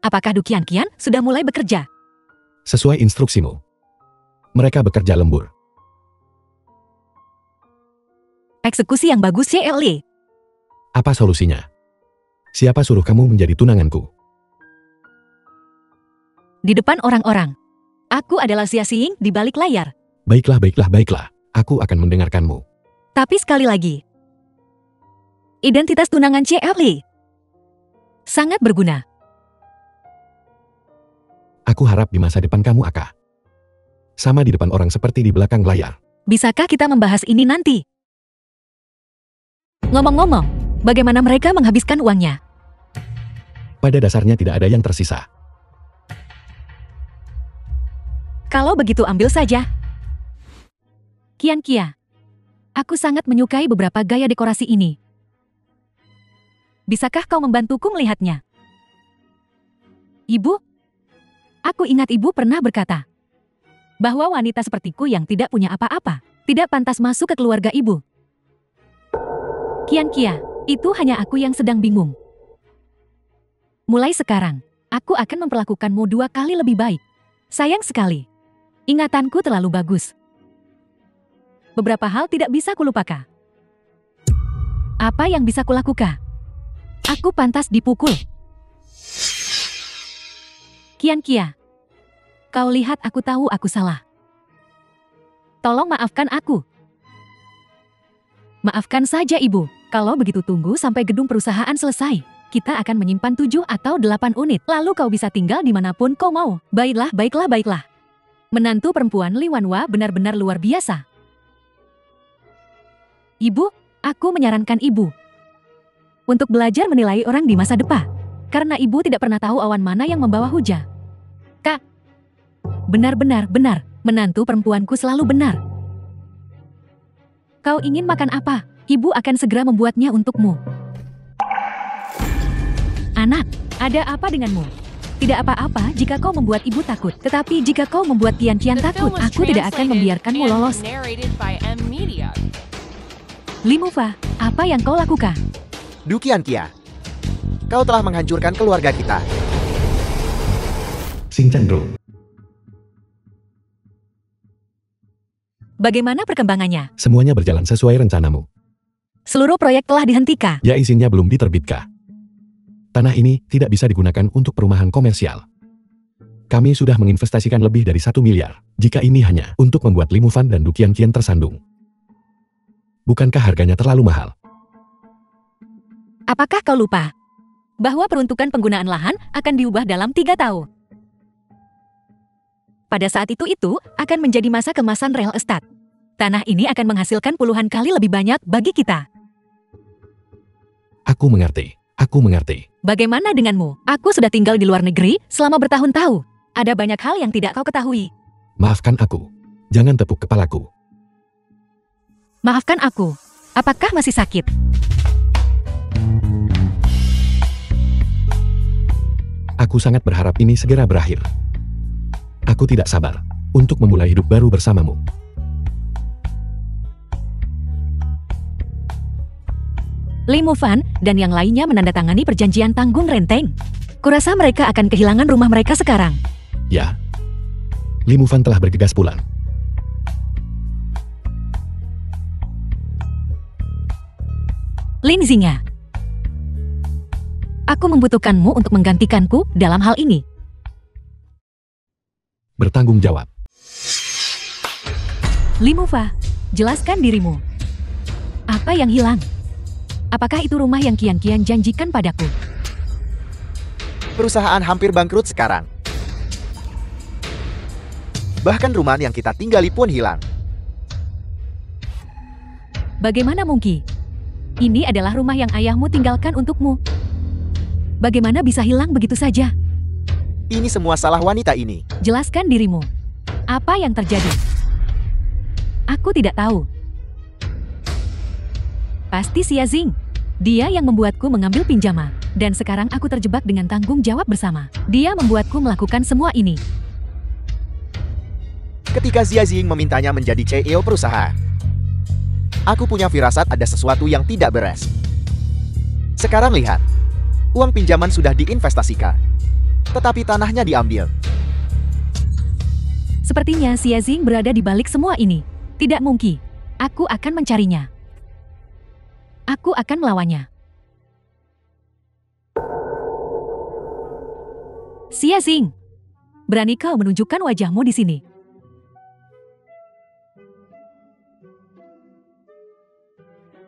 Apakah Du Qianqian sudah mulai bekerja? Sesuai instruksimu. Mereka bekerja lembur. Eksekusi yang bagus, CLE. Apa solusinya? Siapa suruh kamu menjadi tunanganku? Di depan orang-orang. Aku adalah Xia Xing di balik layar. Baiklah, baiklah, baiklah. Aku akan mendengarkanmu. Tapi sekali lagi, identitas tunangan CLE sangat berguna. Aku harap di masa depan kamu akan sama di depan orang seperti di belakang layar. Bisakah kita membahas ini nanti? Ngomong-ngomong, bagaimana mereka menghabiskan uangnya? Pada dasarnya tidak ada yang tersisa. Kalau begitu ambil saja. Qianqia, aku sangat menyukai beberapa gaya dekorasi ini. Bisakah kau membantuku melihatnya? Ibu, aku ingat ibu pernah berkata bahwa wanita sepertiku yang tidak punya apa-apa tidak pantas masuk ke keluarga ibu. Qianqia, itu hanya aku yang sedang bingung. Mulai sekarang, aku akan memperlakukanmu 2 kali lebih baik. Sayang sekali. Ingatanku terlalu bagus. Beberapa hal tidak bisa kulupakan. Apa yang bisa kulakukan? Aku pantas dipukul. Qianqia, kau lihat aku tahu aku salah. Tolong maafkan aku. Maafkan saja ibu. Kalau begitu tunggu sampai gedung perusahaan selesai. Kita akan menyimpan 7 atau 8 unit. Lalu kau bisa tinggal dimanapun kau mau. Baiklah, baiklah, baiklah. Menantu perempuan Li Wanhua benar-benar luar biasa. Ibu, aku menyarankan ibu untuk belajar menilai orang di masa depan. Karena ibu tidak pernah tahu awan mana yang membawa hujan. Kak, benar-benar benar. Menantu perempuanku selalu benar. Kau ingin makan apa? Ibu akan segera membuatnya untukmu. Anak, ada apa denganmu? Tidak apa-apa jika kau membuat ibu takut. Tetapi jika kau membuat Qianqian takut, aku tidak akan membiarkanmu lolos. Li Mufa, apa yang kau lakukan? Du Qianqia, kau telah menghancurkan keluarga kita. Xing Chandro. Bagaimana perkembangannya? Semuanya berjalan sesuai rencanamu. Seluruh proyek telah dihentikan. Ya, izinnya belum diterbitkan. Tanah ini tidak bisa digunakan untuk perumahan komersial. Kami sudah menginvestasikan lebih dari 1 miliar. Jika ini hanya untuk membuat Li Mufan dan Du Qianqian tersandung. Bukankah harganya terlalu mahal? Apakah kau lupa bahwa peruntukan penggunaan lahan akan diubah dalam 3 tahun? Pada saat itu akan menjadi masa kemasan real estate. Tanah ini akan menghasilkan puluhan kali lebih banyak bagi kita. Aku mengerti. Aku mengerti. Bagaimana denganmu? Aku sudah tinggal di luar negeri selama bertahun-tahun. Ada banyak hal yang tidak kau ketahui. Maafkan aku. Jangan tepuk kepalaku. Maafkan aku. Apakah masih sakit? Aku sangat berharap ini segera berakhir. Aku tidak sabar untuk memulai hidup baru bersamamu. Li Mufan dan yang lainnya menandatangani perjanjian tanggung renteng. Kurasa mereka akan kehilangan rumah mereka sekarang. Ya. Li Mufan telah bergegas pulang. Lin Xingya, aku membutuhkanmu untuk menggantikanku dalam hal ini. Bertanggung jawab. Li Mufa, jelaskan dirimu. Apa yang hilang? Apakah itu rumah yang Qianqian janjikan padaku? Perusahaan hampir bangkrut sekarang. Bahkan rumah yang kita tinggali pun hilang. Bagaimana mungkin? Ini adalah rumah yang ayahmu tinggalkan untukmu. Bagaimana bisa hilang begitu saja? Ini semua salah wanita ini. Jelaskan dirimu. Apa yang terjadi? Aku tidak tahu. Pasti Xia Jing. Dia yang membuatku mengambil pinjaman. Dan sekarang aku terjebak dengan tanggung jawab bersama. Dia membuatku melakukan semua ini. Ketika Xia Jing memintanya menjadi CEO perusahaan, aku punya firasat ada sesuatu yang tidak beres. Sekarang lihat. Uang pinjaman sudah diinvestasikan. Tetapi tanahnya diambil. Sepertinya Xia Jing berada di balik semua ini. Tidak mungkin. Aku akan mencarinya. Aku akan melawannya. Xia Jing, berani kau menunjukkan wajahmu di sini?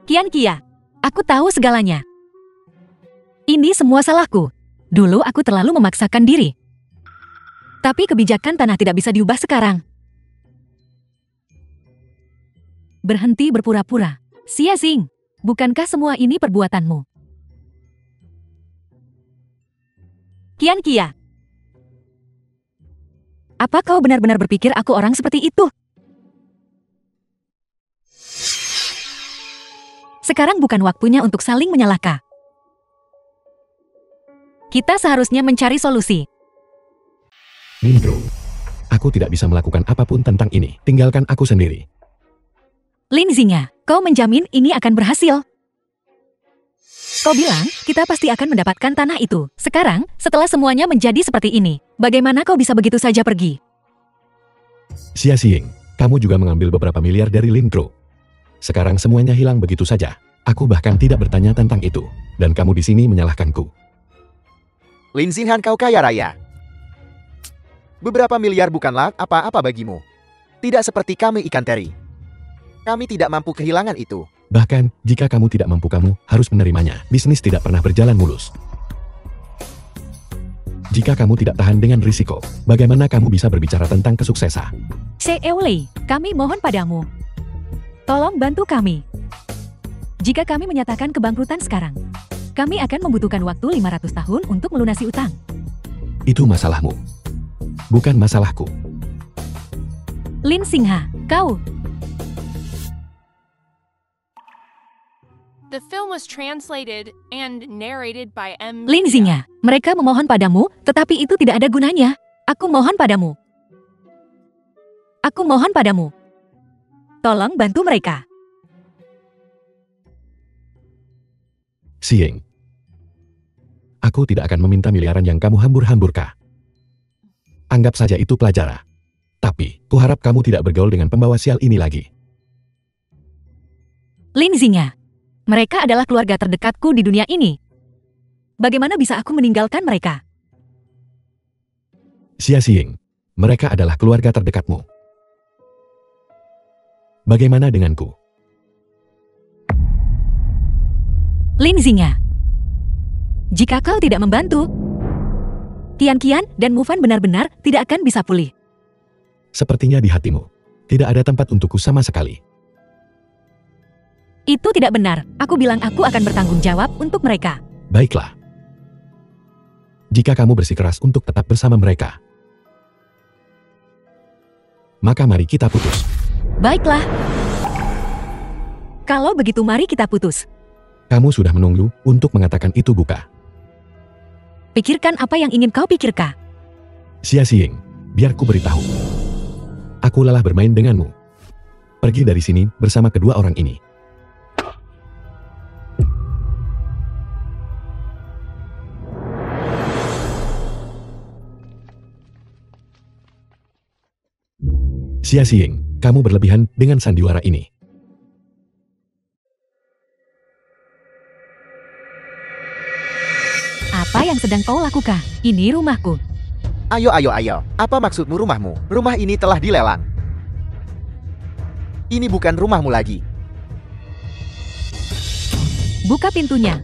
Qian Qia, aku tahu segalanya. Ini semua salahku. Dulu aku terlalu memaksakan diri. Tapi kebijakan tanah tidak bisa diubah sekarang. Berhenti berpura-pura. Xia Jing, bukankah semua ini perbuatanmu? Qian Qia, apa kau benar-benar berpikir aku orang seperti itu? Sekarang bukan waktunya untuk saling menyalahkan. Kita seharusnya mencari solusi. Lindro, aku tidak bisa melakukan apapun tentang ini. Tinggalkan aku sendiri. Lin Xingya, kau menjamin ini akan berhasil? Kau bilang, kita pasti akan mendapatkan tanah itu. Sekarang, setelah semuanya menjadi seperti ini, bagaimana kau bisa begitu saja pergi? Xia Jing, kamu juga mengambil beberapa miliar dari Lindro. Sekarang semuanya hilang begitu saja. Aku bahkan tidak bertanya tentang itu. Dan kamu di sini menyalahkanku. Lin Xinhan, kau kaya raya. Beberapa miliar bukanlah apa-apa bagimu. Tidak seperti kami ikan teri. Kami tidak mampu kehilangan itu. Bahkan, jika kamu tidak mampu, kamu harus menerimanya. Bisnis tidak pernah berjalan mulus. Jika kamu tidak tahan dengan risiko, bagaimana kamu bisa berbicara tentang kesuksesan? CEO Lei, kami mohon padamu. Tolong bantu kami. Jika kami menyatakan kebangkrutan sekarang, kami akan membutuhkan waktu 500 tahun untuk melunasi utang. Itu masalahmu. Bukan masalahku. Lin Xingya, kau. The film was translated and narrated by M. Lin Xingya, mereka memohon padamu, tetapi itu tidak ada gunanya. Aku mohon padamu. Aku mohon padamu. Tolong bantu mereka. Xing, aku tidak akan meminta miliaran yang kamu hambur-hamburkan. Anggap saja itu pelajaran. Tapi, kuharap kamu tidak bergaul dengan pembawa sial ini lagi. Lin Xingya, mereka adalah keluarga terdekatku di dunia ini. Bagaimana bisa aku meninggalkan mereka? Xia Jing, mereka adalah keluarga terdekatmu. Bagaimana denganku? Lin Xingya, jika kau tidak membantu, Qian dan Mufan benar-benar tidak akan bisa pulih. Sepertinya di hatimu, tidak ada tempat untukku sama sekali. Itu tidak benar. Aku bilang aku akan bertanggung jawab untuk mereka. Baiklah. Jika kamu bersikeras untuk tetap bersama mereka, maka mari kita putus. Baiklah. Kalau begitu mari kita putus. Kamu sudah menunggu untuk mengatakan itu, buka. Pikirkan apa yang ingin kau pikirkan. Xia Jing, biar ku beritahu. Aku lelah bermain denganmu. Pergi dari sini bersama kedua orang ini. Xia Jing, kamu berlebihan dengan sandiwara ini. Apa yang sedang kau lakukan? Ini rumahku. Ayo. Apa maksudmu rumahmu? Rumah ini telah dilelang. Ini bukan rumahmu lagi. Buka pintunya.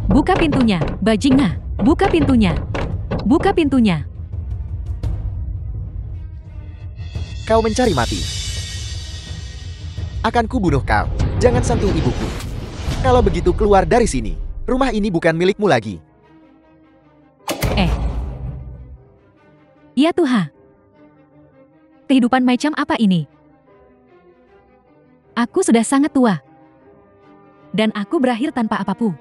Buka pintunya, bajingan. Buka pintunya. Buka pintunya. Kau mencari mati. Akan kubunuh kau. Jangan sentuh ibuku. Kalau begitu keluar dari sini. Rumah ini bukan milikmu lagi. Ya Tuhan. Kehidupan macam apa ini? Aku sudah sangat tua. Dan aku berakhir tanpa apapun.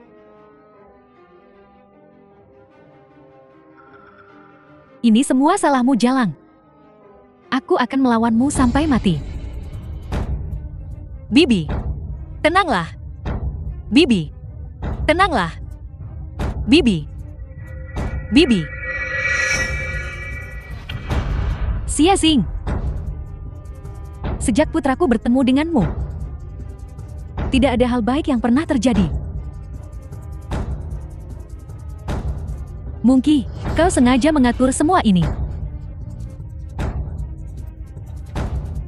Ini semua salahmu Jalang. Aku akan melawanmu sampai mati. Bibi, tenanglah. Bibi, tenanglah. Bibi. Bibi. Xia Xing. Sejak putraku bertemu denganmu, tidak ada hal baik yang pernah terjadi. Mungkin kau sengaja mengatur semua ini.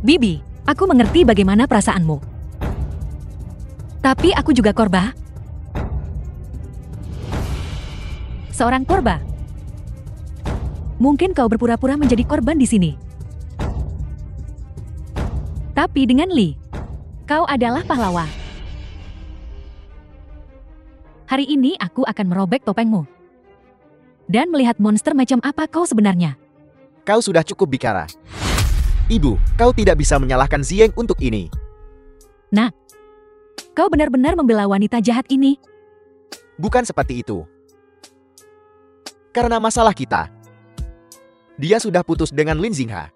Bibi, aku mengerti bagaimana perasaanmu. Tapi aku juga korban. Seorang korban. Mungkin kau berpura-pura menjadi korban di sini. Tapi dengan Li, kau adalah pahlawan. Hari ini aku akan merobek topengmu. Dan melihat monster macam apa kau sebenarnya. Kau sudah cukup bicara. Ibu, kau tidak bisa menyalahkan Zieng untuk ini. Nah, kau benar-benar membela wanita jahat ini. Bukan seperti itu. Karena masalah kita. Dia sudah putus dengan Lin Xingha.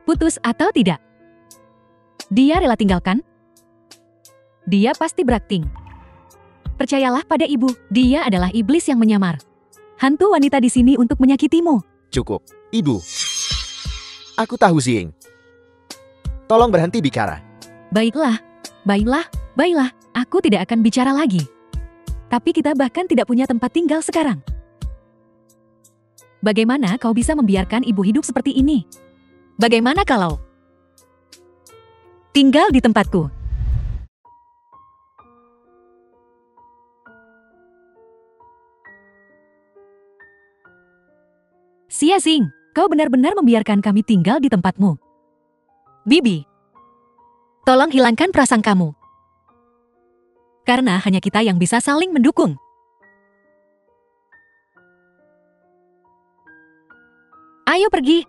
Putus atau tidak? Dia rela tinggalkan? Dia pasti berakting. Percayalah pada ibu, dia adalah iblis yang menyamar. Hantu wanita di sini untuk menyakitimu. Cukup, ibu. Aku tahu Zieng. Tolong berhenti bicara. Baiklah, baiklah, baiklah. Aku tidak akan bicara lagi. Tapi kita bahkan tidak punya tempat tinggal sekarang. Bagaimana kau bisa membiarkan ibu hidup seperti ini? Bagaimana kalau tinggal di tempatku? Xia Xing, kau benar-benar membiarkan kami tinggal di tempatmu. Bibi, tolong hilangkan prasangkamu. Karena hanya kita yang bisa saling mendukung. Ayo pergi.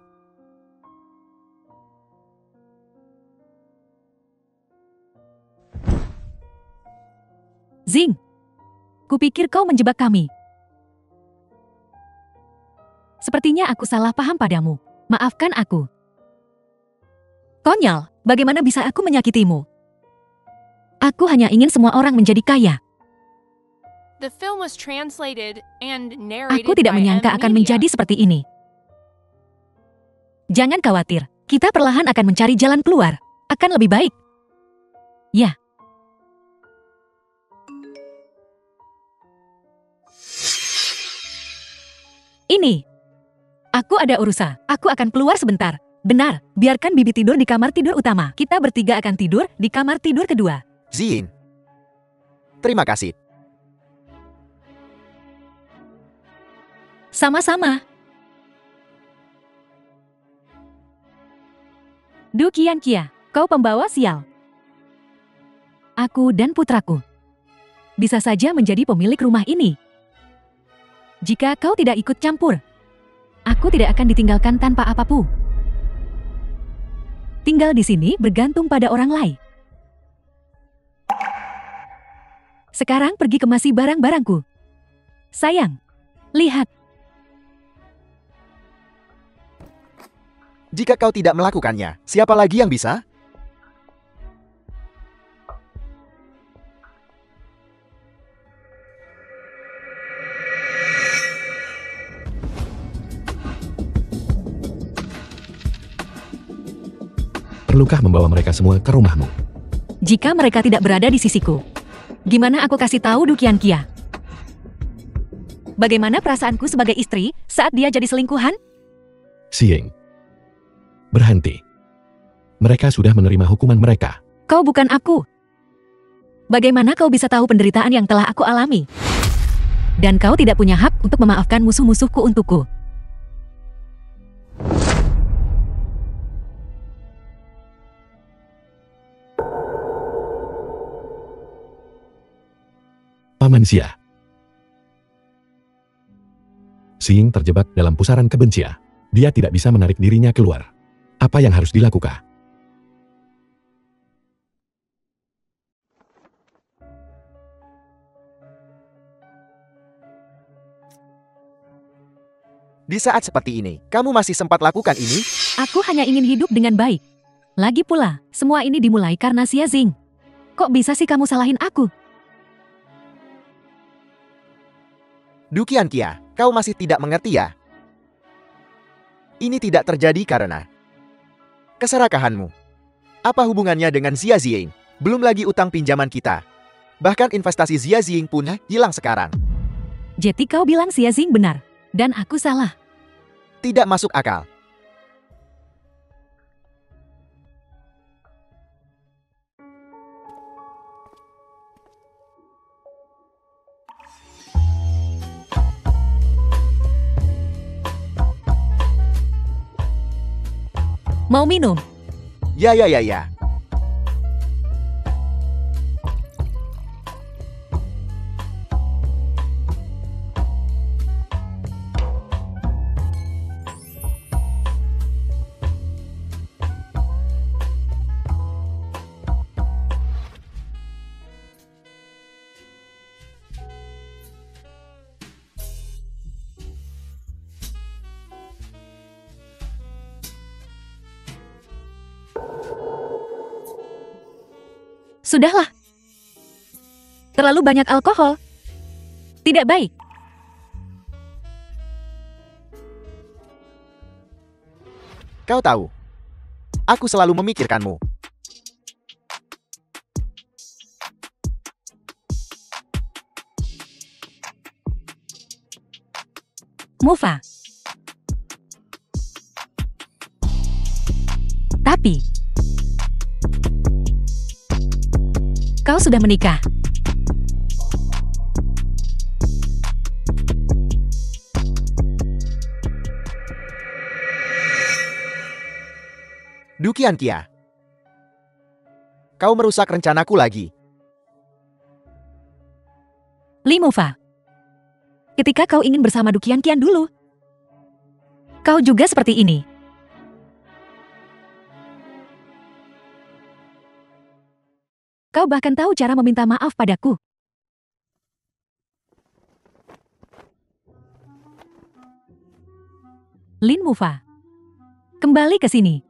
Zing, kupikir kau menjebak kami. Sepertinya aku salah paham padamu. Maafkan aku. Konyol, bagaimana bisa aku menyakitimu? Aku hanya ingin semua orang menjadi kaya. The film was translated and narrated Aku tidak by menyangka M akan Media. menjadi seperti ini. Jangan khawatir, kita perlahan akan mencari jalan keluar. Akan lebih baik. Ya. Ini. Aku ada urusan. Aku akan keluar sebentar. Benar, biarkan Bibi tidur di kamar tidur utama. Kita bertiga akan tidur di kamar tidur kedua. Zieng. Terima kasih. Sama-sama. Du Qianqia, kau pembawa sial. Aku dan putraku bisa saja menjadi pemilik rumah ini. Jika kau tidak ikut campur, aku tidak akan ditinggalkan tanpa apapun. Tinggal di sini bergantung pada orang lain. Sekarang pergi kemasi barang-barangku. Sayang, lihat. Jika kau tidak melakukannya, siapa lagi yang bisa? Perlukah membawa mereka semua ke rumahmu? Jika mereka tidak berada di sisiku, gimana aku kasih tahu Du Qianqia? Bagaimana perasaanku sebagai istri saat dia jadi selingkuhan? Zieng. Berhenti. Mereka sudah menerima hukuman mereka. Kau bukan aku. Bagaimana kau bisa tahu penderitaan yang telah aku alami? Dan kau tidak punya hak untuk memaafkan musuh-musuhku untukku. Paman Xia. Xing terjebak dalam pusaran kebencian. Dia tidak bisa menarik dirinya keluar. Apa yang harus dilakukan? Di saat seperti ini, kamu masih sempat lakukan ini? Aku hanya ingin hidup dengan baik. Lagi pula, semua ini dimulai karena Xia Jing. Kok bisa sih kamu salahin aku? Du Qianqia, kau masih tidak mengerti ya? Ini tidak terjadi karena keserakahanmu. Apa hubungannya dengan Xia Jing? Belum lagi utang pinjaman kita. Bahkan investasi Xia Jing pun hilang sekarang. Jadi kau bilang Xia Jing benar, dan aku salah. Tidak masuk akal. Mau minum? Ya. Sudahlah. Terlalu banyak alkohol. Tidak baik. Kau tahu, aku selalu memikirkanmu. Mufa. Tapi kau sudah menikah. Du Qianqia, kau merusak rencanaku lagi. Li Mufa. Ketika kau ingin bersama Du Qianqian dulu, kau juga seperti ini. Kau bahkan tahu cara meminta maaf padaku. Lin Mufa, kembali ke sini.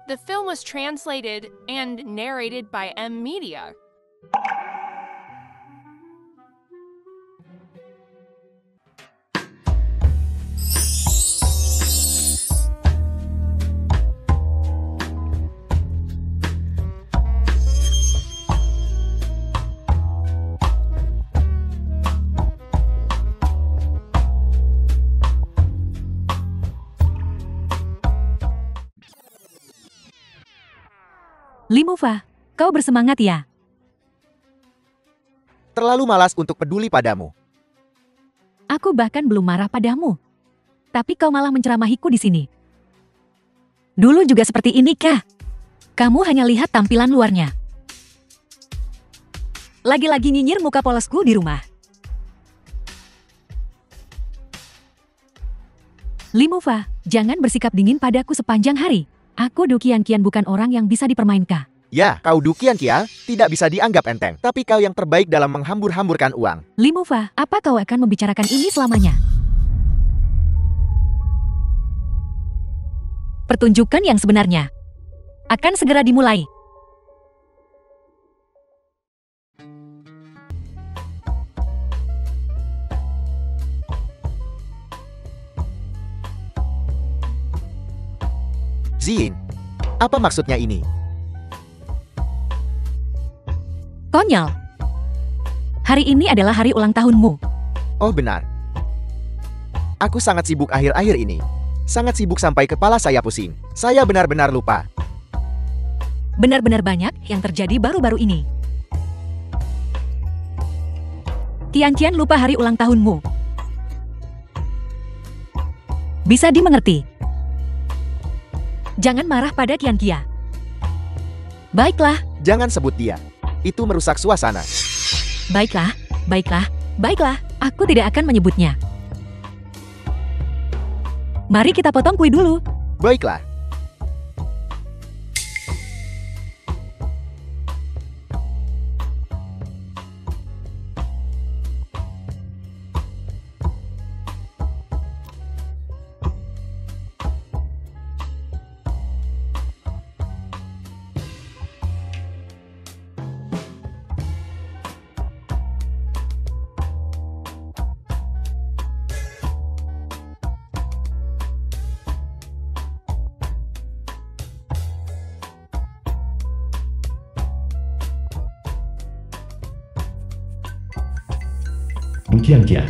The film was translated and narrated by M Media. Li Mufa, kau bersemangat ya? Terlalu malas untuk peduli padamu. Aku bahkan belum marah padamu. Tapi kau malah menceramahiku di sini. Dulu juga seperti ini kah? Kamu hanya lihat tampilan luarnya. Lagi-lagi nyinyir muka polosku di rumah. Li Mufa, jangan bersikap dingin padaku sepanjang hari. Aku Du Qianqian bukan orang yang bisa dipermainkan. Ya, kau Du Qianqia tidak bisa dianggap enteng. Tapi kau yang terbaik dalam menghambur-hamburkan uang. Li Mufa, apa kau akan membicarakan ini selamanya? Pertunjukan yang sebenarnya akan segera dimulai. Xin, apa maksudnya ini? Konyol. Hari ini adalah hari ulang tahunmu. Oh benar. Aku sangat sibuk akhir-akhir ini. Sangat sibuk sampai kepala saya pusing. Saya benar-benar lupa. Benar-benar banyak yang terjadi baru-baru ini. Qianqian lupa hari ulang tahunmu. Bisa dimengerti. Jangan marah pada Qian Qia. Baiklah, Jangan sebut dia. Itu merusak suasana. baiklah, baiklah, baiklah. Aku tidak akan menyebutnya. Mari kita potong kue dulu. Baiklah. Du Qian Qia.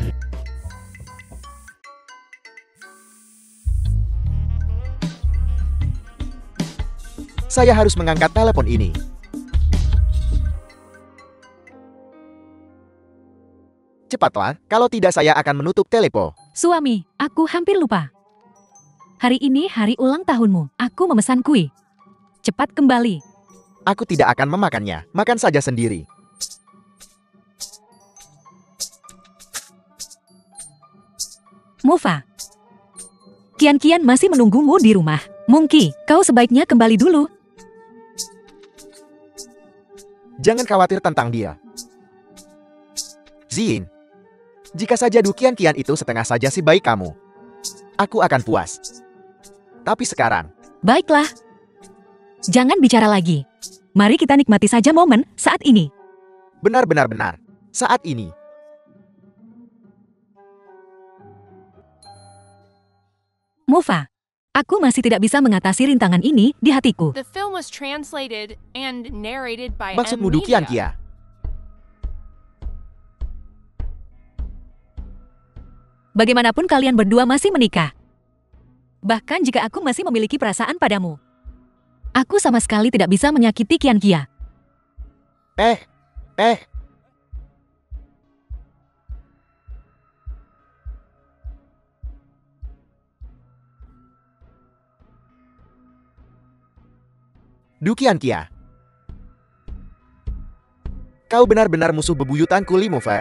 Saya harus mengangkat telepon ini. Cepatlah, kalau tidak saya akan menutup telepon. Suami, aku hampir lupa. Hari ini hari ulang tahunmu. Aku memesan kue. Cepat kembali. Aku tidak akan memakannya. Makan saja sendiri. Mufa. Qian masih menunggumu di rumah. Mungki, kau sebaiknya kembali dulu. Jangan khawatir tentang dia. Zin, jika saja Du Qian itu setengah saja si baik kamu, aku akan puas. Tapi sekarang, Baiklah. Jangan bicara lagi. Mari kita nikmati saja momen saat ini. benar-benar saat ini. Mufa. Aku masih tidak bisa mengatasi rintangan ini di hatiku. The film was translated and narrated by Maksudmu Du Qian Amnesia. Bagaimanapun kalian berdua masih menikah. Bahkan jika aku masih memiliki perasaan padamu. Aku sama sekali tidak bisa menyakiti Qian Qia. Eh. Du Qian. Kau benar-benar musuh bebuyutanku, Li Mufa.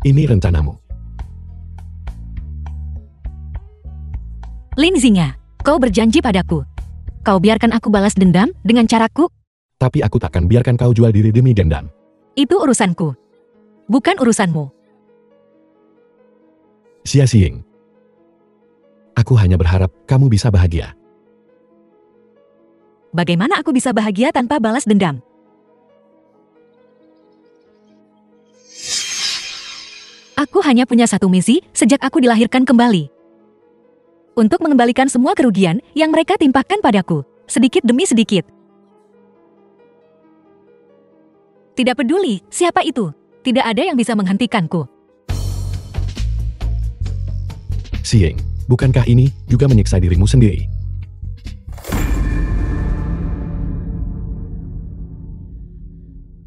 Ini rencanamu. Lin Xingya, kau berjanji padaku. Kau biarkan aku balas dendam dengan caraku. Tapi aku takkan biarkan kau jual diri demi dendam. Itu urusanku. Bukan urusanmu. Xia Xing. Aku hanya berharap kamu bisa bahagia. Bagaimana aku bisa bahagia tanpa balas dendam? Aku hanya punya satu misi sejak aku dilahirkan kembali. Untuk mengembalikan semua kerugian yang mereka timpakan padaku, sedikit demi sedikit. Tidak peduli siapa itu, tidak ada yang bisa menghentikanku. Xing, bukankah ini juga menyiksa dirimu sendiri?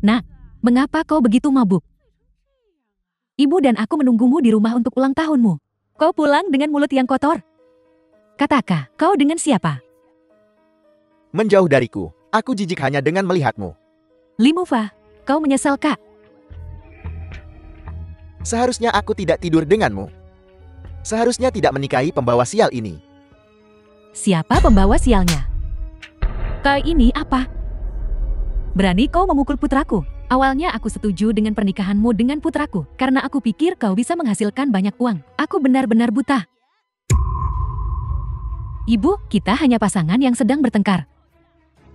Nak, mengapa kau begitu mabuk? Ibu dan aku menunggumu di rumah untuk ulang tahunmu. Kau pulang dengan mulut yang kotor. Katakan, kau dengan siapa? Menjauh dariku. Aku jijik hanya dengan melihatmu. Li Mufa, kau menyesal kak? Seharusnya aku tidak tidur denganmu. Seharusnya tidak menikahi pembawa sial ini. Siapa pembawa sialnya? Kau ini apa? Berani kau memukul putraku? Awalnya aku setuju dengan pernikahanmu dengan putraku, karena aku pikir kau bisa menghasilkan banyak uang. Aku benar-benar buta. Ibu, kita hanya pasangan yang sedang bertengkar.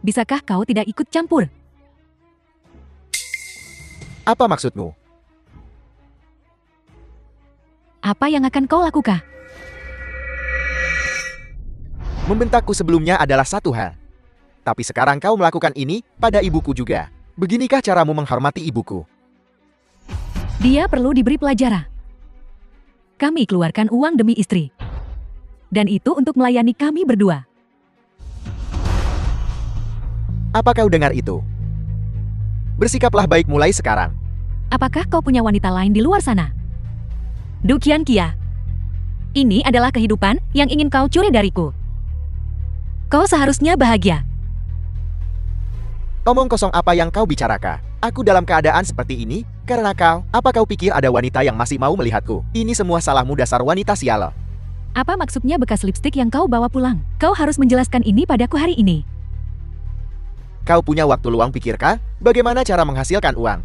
Bisakah kau tidak ikut campur? Apa maksudmu? Apa yang akan kau lakukan? Membentakku sebelumnya adalah satu hal. Tapi sekarang kau melakukan ini pada ibuku juga. Beginikah caramu menghormati ibuku? Dia perlu diberi pelajaran. Kami keluarkan uang demi istri. Dan itu untuk melayani kami berdua. Apa kau dengar itu? Bersikaplah baik mulai sekarang. Apakah kau punya wanita lain di luar sana? Du Qianqia, ini adalah kehidupan yang ingin kau curi dariku. Kau seharusnya bahagia. Omong kosong apa yang kau bicarakan? Aku dalam keadaan seperti ini karena kau. Apa kau pikir ada wanita yang masih mau melihatku? Ini semua salahmu dasar wanita sial. Apa maksudnya bekas lipstik yang kau bawa pulang? Kau harus menjelaskan ini padaku hari ini. Kau punya waktu luang pikirkah? Bagaimana cara menghasilkan uang?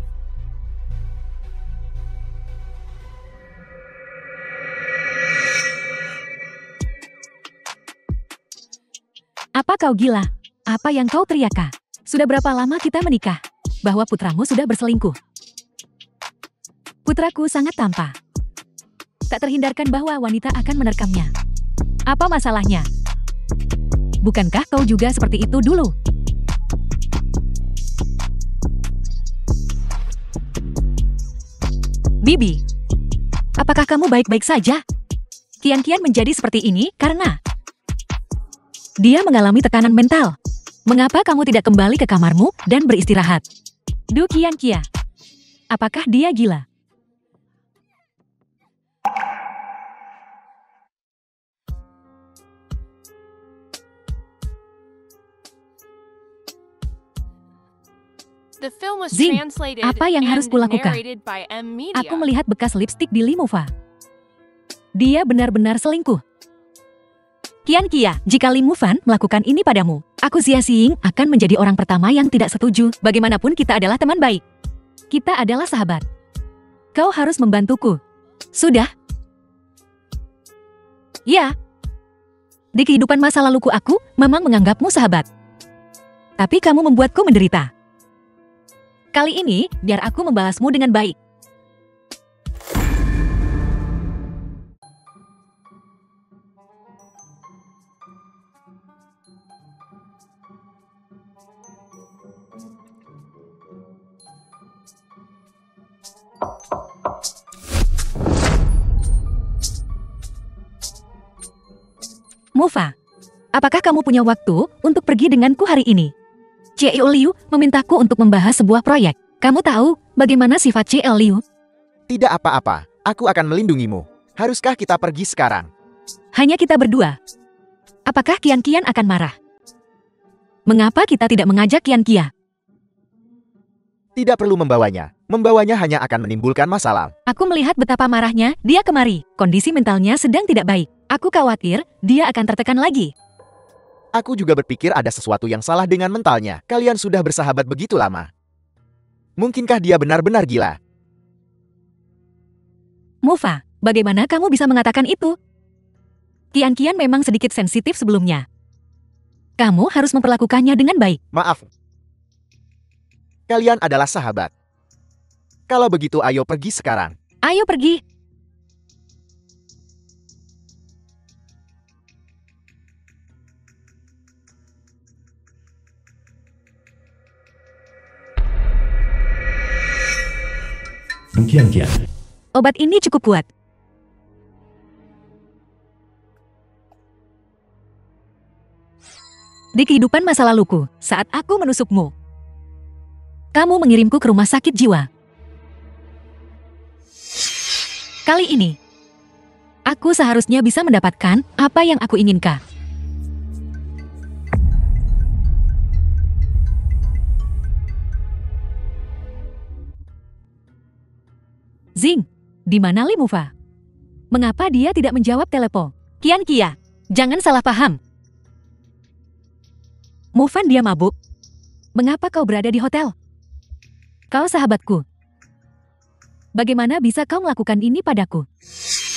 Apa kau gila? Apa yang kau teriakkan? Sudah berapa lama kita menikah? Bahwa putramu sudah berselingkuh. Putraku sangat tampan. Tak terhindarkan bahwa wanita akan menerkamnya. Apa masalahnya? Bukankah kau juga seperti itu dulu? Bibi, apakah kamu baik-baik saja? Qianqian menjadi seperti ini karena dia mengalami tekanan mental. Mengapa kamu tidak kembali ke kamarmu dan beristirahat? Du Qianqia, apakah dia gila? The film was Zing, translated apa yang harus and kulakukan? narrated by M Media. Aku melihat bekas lipstik di Limova. Dia benar-benar selingkuh. Qianqia, jika Lim Mufan melakukan ini padamu, aku Xia Xing akan menjadi orang pertama yang tidak setuju. Bagaimanapun kita adalah teman baik. Kita adalah sahabat. Kau harus membantuku. Sudah? Ya. Di kehidupan masa laluku aku memang menganggapmu sahabat. Tapi kamu membuatku menderita. Kali ini, biar aku membalasmu dengan baik. Mufa, apakah kamu punya waktu untuk pergi denganku hari ini? Cie Liu memintaku untuk membahas sebuah proyek. Kamu tahu bagaimana sifat Cie Liu? Tidak apa-apa, aku akan melindungimu. Haruskah kita pergi sekarang? Hanya kita berdua. Apakah Qianqian akan marah? Mengapa kita tidak mengajak Qianqia? Tidak perlu membawanya. Membawanya hanya akan menimbulkan masalah. Aku melihat betapa marahnya dia kemari. Kondisi mentalnya sedang tidak baik. Aku khawatir dia akan tertekan lagi. Aku juga berpikir ada sesuatu yang salah dengan mentalnya. Kalian sudah bersahabat begitu lama. Mungkinkah dia benar-benar gila? Mufa, bagaimana kamu bisa mengatakan itu? Qianqian memang sedikit sensitif sebelumnya. Kamu harus memperlakukannya dengan baik. Maaf. Kalian adalah sahabat. Kalau begitu ayo pergi sekarang. Ayo pergi. Qianqian. Obat ini cukup kuat. Di kehidupan masa laluku, saat aku menusukmu, kamu mengirimku ke rumah sakit jiwa. Kali ini, aku seharusnya bisa mendapatkan apa yang aku inginkan. Zing, di mana Li Mufa? Mengapa dia tidak menjawab telepon? Qianqia, jangan salah paham. Mufan dia mabuk. Mengapa kau berada di hotel? Kau sahabatku. Bagaimana bisa kau melakukan ini padaku?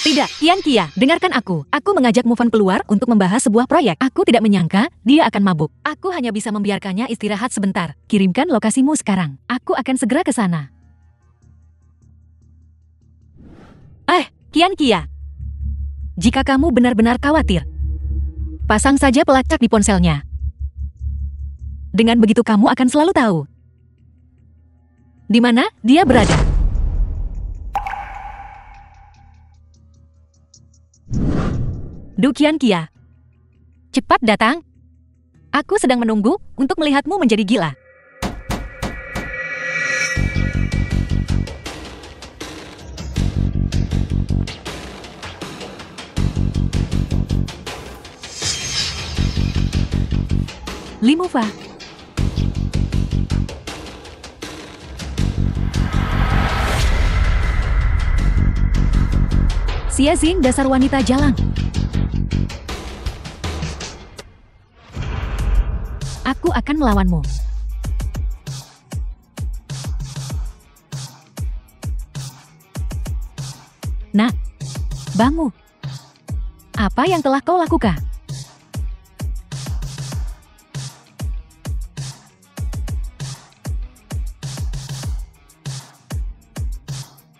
Tidak, Qianqia, dengarkan aku. Aku mengajak Mufan keluar untuk membahas sebuah proyek. Aku tidak menyangka dia akan mabuk. Aku hanya bisa membiarkannya istirahat sebentar. Kirimkan lokasimu sekarang. Aku akan segera ke sana. Qianqia, jika kamu benar-benar khawatir, pasang saja pelacak di ponselnya. Dengan begitu kamu akan selalu tahu di mana dia berada. Du Qianqia. Cepat datang. Aku sedang menunggu untuk melihatmu menjadi gila. Li Mufa. Xia Jing, dasar wanita jalang. Aku akan melawanmu. Nah, Bangmu. Apa yang telah kau lakukan?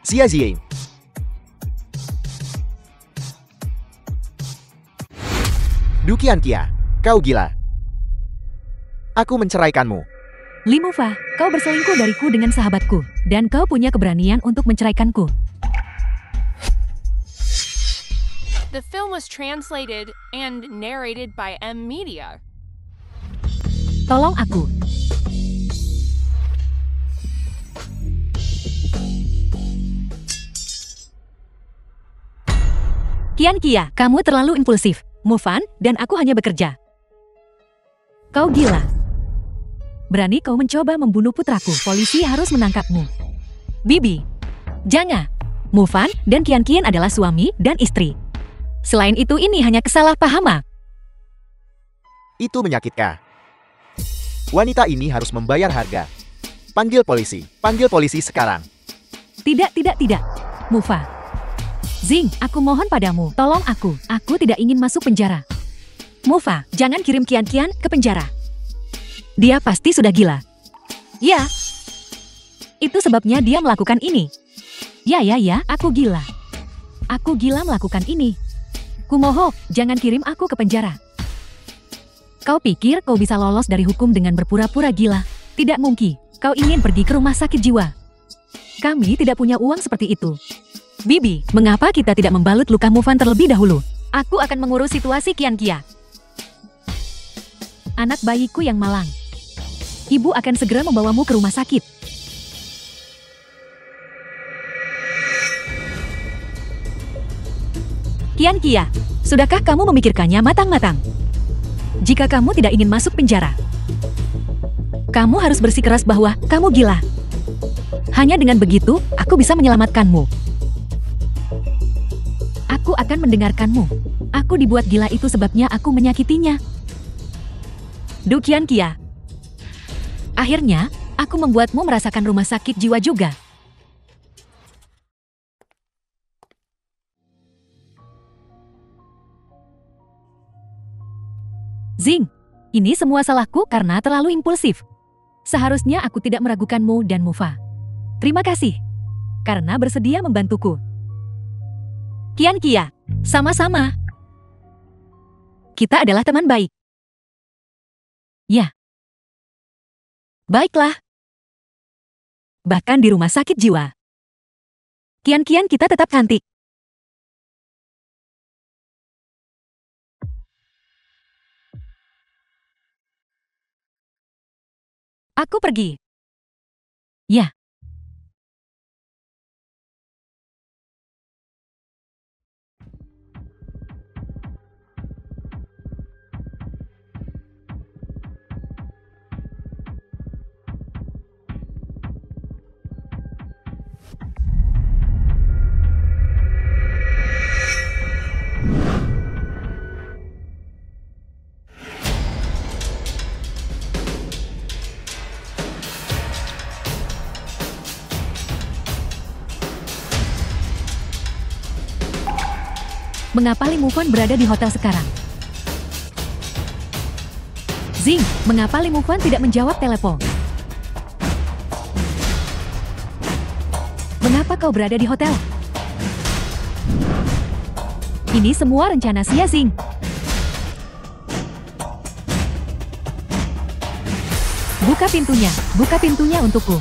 Xia Jing. Du Qianqia, kau gila. Aku menceraikanmu. Li Mufa, kau berselingkuh dariku dengan sahabatku, dan kau punya keberanian untuk menceraikanku. The film was translated and narrated by M Media. Tolong aku. Qianqia, kamu terlalu impulsif. Move on, dan aku hanya bekerja. Kau gila. Berani kau mencoba membunuh putraku. Polisi harus menangkapmu. Bibi, jangan. Move on, dan Qianqian adalah suami dan istri. Selain itu, ini hanya kesalahpahaman. Itu menyakitkan. Wanita ini harus membayar harga. Panggil polisi sekarang. Tidak. Mufa. Jing, aku mohon padamu, tolong aku. Aku tidak ingin masuk penjara. Mufa, jangan kirim Qianqian ke penjara. Dia pasti sudah gila. Ya. Itu sebabnya dia melakukan ini. Ya, aku gila. Aku gila melakukan ini. Kumohon, jangan kirim aku ke penjara. Kau pikir kau bisa lolos dari hukum dengan berpura-pura gila? Tidak mungkin. Kau ingin pergi ke rumah sakit jiwa. Kami tidak punya uang seperti itu. Bibi, mengapa kita tidak membalut luka Mufan terlebih dahulu? Aku akan mengurus situasi Qianqia. Anak bayiku yang malang. Ibu akan segera membawamu ke rumah sakit. Qianqia, sudahkah kamu memikirkannya matang-matang? Jika kamu tidak ingin masuk penjara, kamu harus bersikeras bahwa kamu gila. Hanya dengan begitu, aku bisa menyelamatkanmu. Aku akan mendengarkanmu. Aku dibuat gila itu sebabnya aku menyakitinya. Du Qianqia. Akhirnya, aku membuatmu merasakan rumah sakit jiwa juga. Jing, ini semua salahku karena terlalu impulsif. Seharusnya aku tidak meragukanmu dan Mufa. Terima kasih karena bersedia membantuku. Qianqia, sama-sama. Kita adalah teman baik. Ya. Baiklah. Bahkan di rumah sakit jiwa. Qianqian kita tetap cantik. Aku pergi. Ya. Mengapa Li Mufan berada di hotel sekarang? Jing, mengapa Li Mufan tidak menjawab telepon? Mengapa kau berada di hotel? Ini semua rencana Xia Jing. Buka pintunya untukku.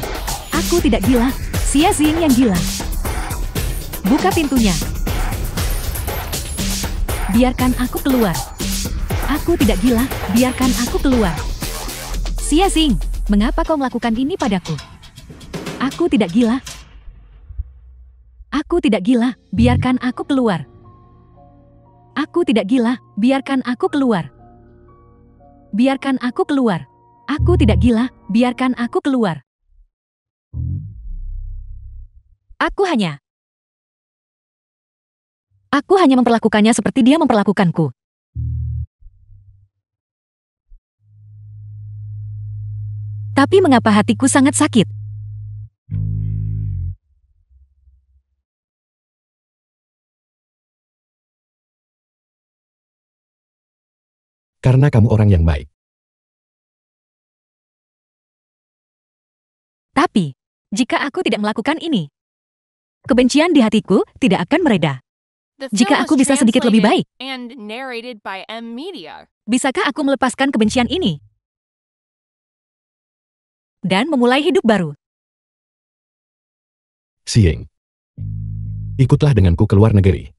Aku tidak gila, Xia Jing yang gila. Buka pintunya. biarkan aku keluar. Aku tidak gila, biarkan aku keluar. Xia Xing, mengapa kau melakukan ini padaku? Aku tidak gila. Aku tidak gila, biarkan aku keluar. Aku tidak gila, biarkan aku keluar. Biarkan aku keluar. Aku tidak gila, biarkan aku keluar. Aku hanya memperlakukannya seperti dia memperlakukanku. Tapi mengapa hatiku sangat sakit? Karena kamu orang yang baik. Tapi, jika aku tidak melakukan ini, kebencian di hatiku tidak akan mereda. The Jika film aku was bisa sedikit lebih baik, translated and narrated by M Media. bisakah aku melepaskan kebencian ini? Dan memulai hidup baru. Xing. Ikutlah denganku ke luar negeri.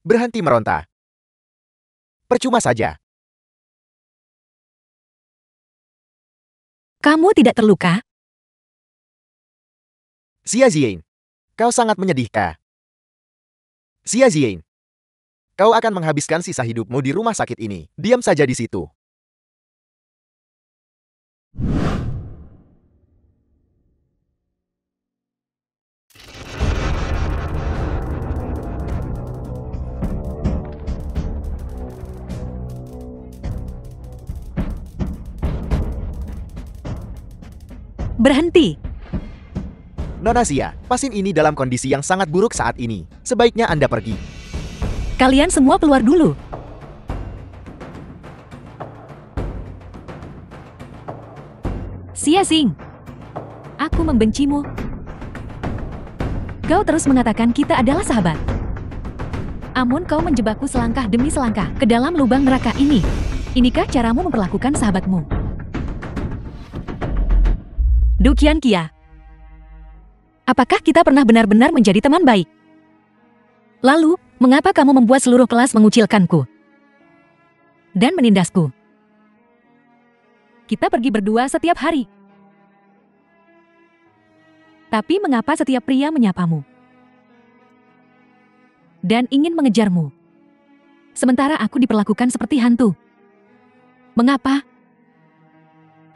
Berhenti meronta. Percuma saja. Kamu tidak terluka? Xia Ziyin, kau sangat menyedihkan. Xia Ziyin, kau akan menghabiskan sisa hidupmu di rumah sakit ini. Diam saja di situ. Berhenti. Nona Xia, pasien ini dalam kondisi yang sangat buruk saat ini. Sebaiknya Anda pergi. Kalian semua keluar dulu. Xia Xing, aku membencimu. Kau terus mengatakan kita adalah sahabat. Namun kau menjebakku selangkah demi selangkah ke dalam lubang neraka ini. Inikah caramu memperlakukan sahabatmu? Du Qianqia, apakah kita pernah benar-benar menjadi teman baik? Lalu, mengapa kamu membuat seluruh kelas mengucilkanku dan menindasku? Kita pergi berdua setiap hari. Tapi mengapa setiap pria menyapamu dan ingin mengejarmu, sementara aku diperlakukan seperti hantu? Mengapa?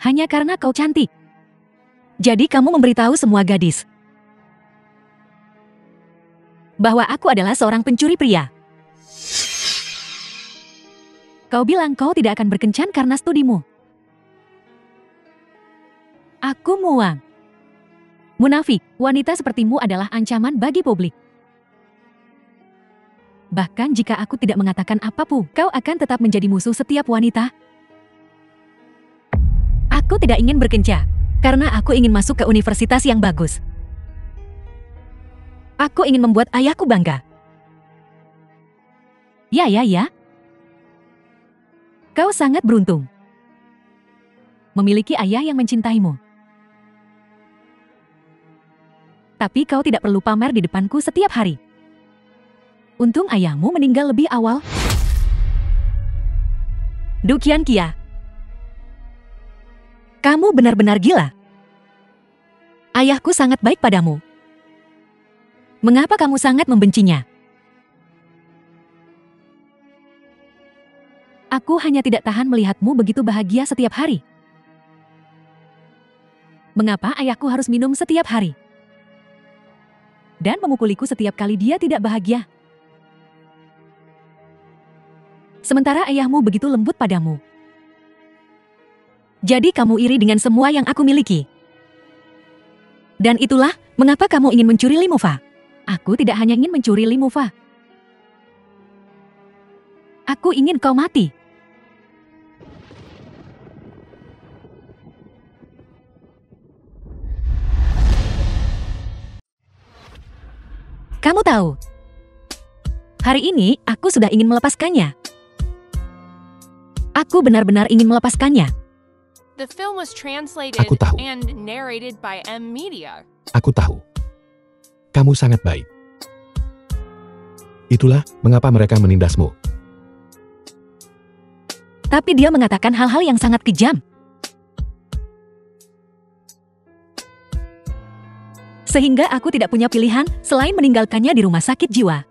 Hanya karena kau cantik. Jadi kamu memberitahu semua gadis bahwa aku adalah seorang pencuri pria. Kau bilang kau tidak akan berkencan karena studimu. Aku muak. Munafik, wanita sepertimu adalah ancaman bagi publik. Bahkan jika aku tidak mengatakan apapun, kau akan tetap menjadi musuh setiap wanita. Aku tidak ingin berkencan, karena aku ingin masuk ke universitas yang bagus. Aku ingin membuat ayahku bangga. Ya. Kau sangat beruntung memiliki ayah yang mencintaimu. Tapi kau tidak perlu pamer di depanku setiap hari. Untung ayahmu meninggal lebih awal. Du Qianqia, kamu benar-benar gila. Ayahku sangat baik padamu. Mengapa kamu sangat membencinya? Aku hanya tidak tahan melihatmu begitu bahagia setiap hari. Mengapa ayahku harus minum setiap hari? Dan memukuliku setiap kali dia tidak bahagia. Sementara ayahmu begitu lembut padamu. Jadi kamu iri dengan semua yang aku miliki. Dan itulah mengapa kamu ingin mencuri Limufa. Aku tidak hanya ingin mencuri Limufa. Aku ingin kau mati. Kamu tahu, hari ini aku sudah ingin melepaskannya. Aku benar-benar ingin melepaskannya. The film was translated Aku tahu. and narrated by M Media. Aku tahu. Kamu sangat baik. Itulah mengapa mereka menindasmu. Tapi dia mengatakan hal-hal yang sangat kejam. Sehingga aku tidak punya pilihan selain meninggalkannya di rumah sakit jiwa.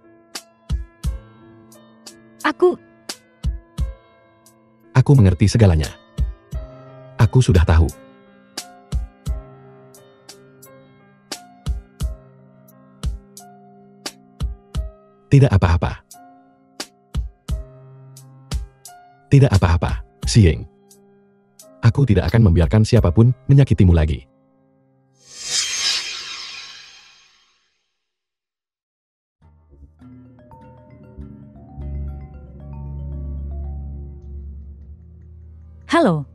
Aku mengerti segalanya. Aku sudah tahu. Tidak apa-apa. Tidak apa-apa, Xiying. Aku tidak akan membiarkan siapapun menyakitimu lagi. Halo.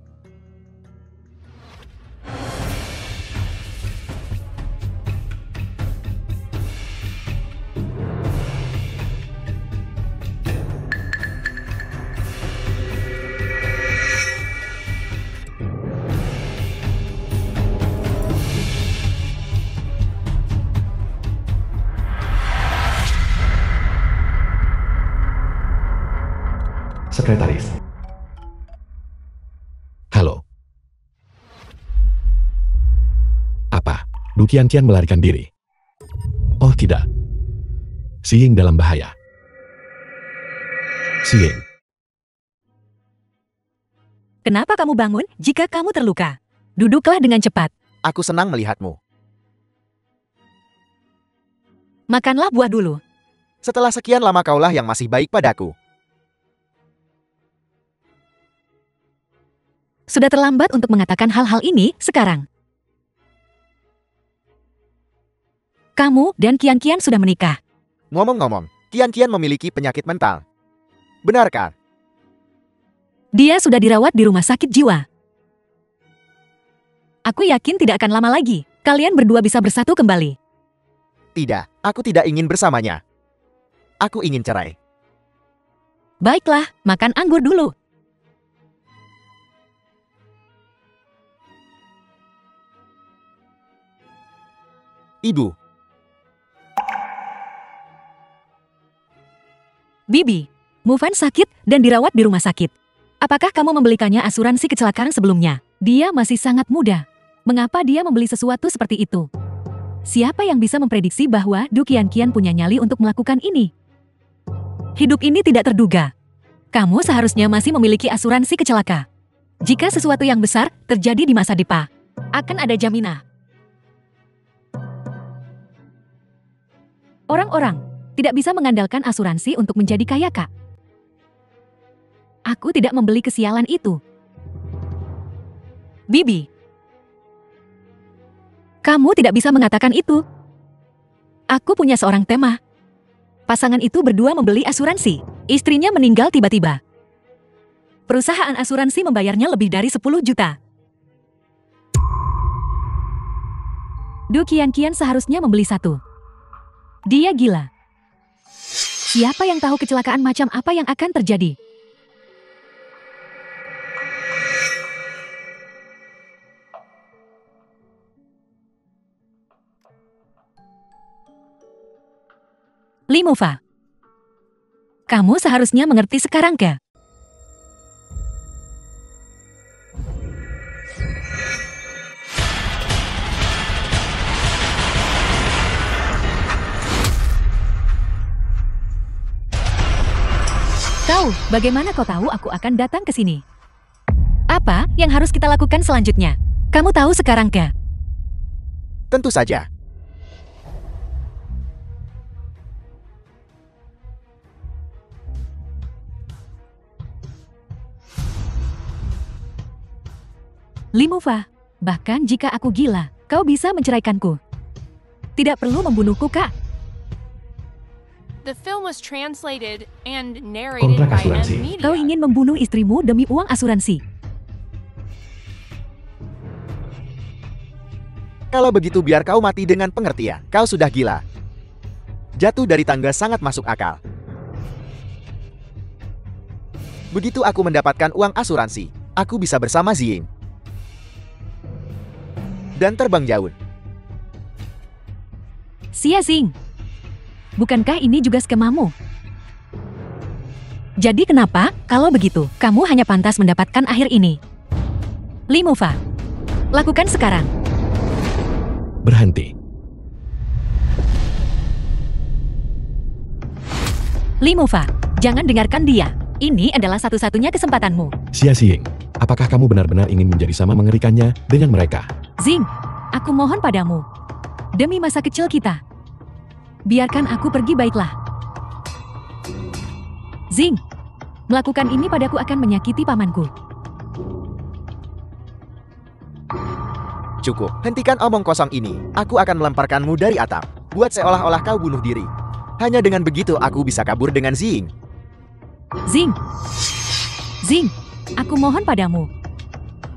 Sekretaris. Halo. Apa? Du Qianqian melarikan diri? Oh tidak. Xiying dalam bahaya. Xiying. Kenapa kamu bangun jika kamu terluka? Duduklah dengan cepat. Aku senang melihatmu. Makanlah buah dulu. Setelah sekian lama kaulah yang masih baik padaku. Sudah terlambat untuk mengatakan hal-hal ini sekarang. Kamu dan Qianqian sudah menikah. Ngomong-ngomong, Qianqian memiliki penyakit mental. Benarkah? Dia sudah dirawat di rumah sakit jiwa. Aku yakin tidak akan lama lagi. Kalian berdua bisa bersatu kembali. Tidak, aku tidak ingin bersamanya. Aku ingin cerai. Baiklah, makan anggur dulu. Ibu, Bibi, Mufan sakit dan dirawat di rumah sakit. Apakah kamu membelikannya asuransi kecelakaan sebelumnya? Dia masih sangat muda. Mengapa dia membeli sesuatu seperti itu? Siapa yang bisa memprediksi bahwa Du Qianqian punya nyali untuk melakukan ini? Hidup ini tidak terduga. Kamu seharusnya masih memiliki asuransi kecelaka. Jika sesuatu yang besar terjadi di masa depan, akan ada jaminan. Orang-orang tidak bisa mengandalkan asuransi untuk menjadi kaya, Kak. Aku tidak membeli kesialan itu. Bibi, kamu tidak bisa mengatakan itu. Aku punya seorang tema. Pasangan itu berdua membeli asuransi. Istrinya meninggal tiba-tiba. Perusahaan asuransi membayarnya lebih dari 10 juta. Du Qianqian seharusnya membeli satu. Dia gila. Siapa yang tahu kecelakaan macam apa yang akan terjadi? Limova, kamu seharusnya mengerti sekarang, Kak. Kau, bagaimana kau tahu aku akan datang ke sini? Apa yang harus kita lakukan selanjutnya? Kamu tahu sekarang, Kak? tentu saja. Limova, bahkan jika aku gila, kau bisa menceraikanku. Tidak perlu membunuhku, Kak. The film was translated and narrated Kontrak by asuransi. M Media. Kau ingin membunuh istrimu demi uang asuransi. Kalau begitu biar kau mati dengan pengertian. Kau sudah gila. Jatuh dari tangga sangat masuk akal. Begitu aku mendapatkan uang asuransi, aku bisa bersama Ziying. Dan terbang jauh. Xia Xing, bukankah ini juga skemamu? Jadi kenapa, kalau begitu, kamu hanya pantas mendapatkan akhir ini? Li Mufa, lakukan sekarang. Berhenti. Li Mufa, jangan dengarkan dia. Ini adalah satu-satunya kesempatanmu. Xia Xing, apakah kamu benar-benar ingin menjadi sama mengerikannya dengan mereka? Zing, aku mohon padamu. Demi masa kecil kita. Biarkan aku pergi baiklah. Zing, melakukan ini padaku akan menyakiti pamanku. Cukup, hentikan omong kosong ini. Aku akan melemparkanmu dari atap. Buat seolah-olah kau bunuh diri. Hanya dengan begitu aku bisa kabur dengan Ziying. Zing, Zing, aku mohon padamu.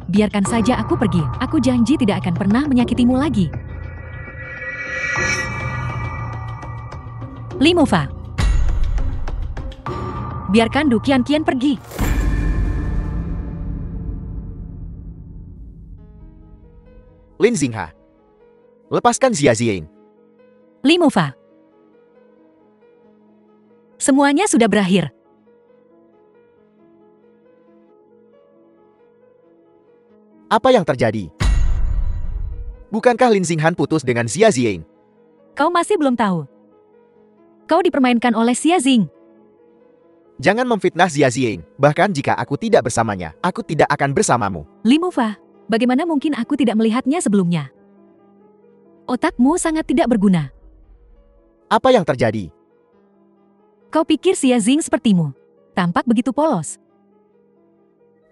Biarkan saja aku pergi. Aku janji tidak akan pernah menyakitimu lagi. Li Mufa, biarkan Du Qianqian pergi. Lin Xingha, lepaskan Xia Ziying. Li Mufa, semuanya sudah berakhir. Apa yang terjadi? Bukankah Lin Xinghan putus dengan Xia Ziying? Kau masih belum tahu. Kau dipermainkan oleh Xia Xing. Jangan memfitnah Xia Ziying. Bahkan jika aku tidak bersamanya, aku tidak akan bersamamu. Li Mufa, bagaimana mungkin aku tidak melihatnya sebelumnya? Otakmu sangat tidak berguna. Apa yang terjadi? Kau pikir Xia Xing sepertimu? Tampak begitu polos.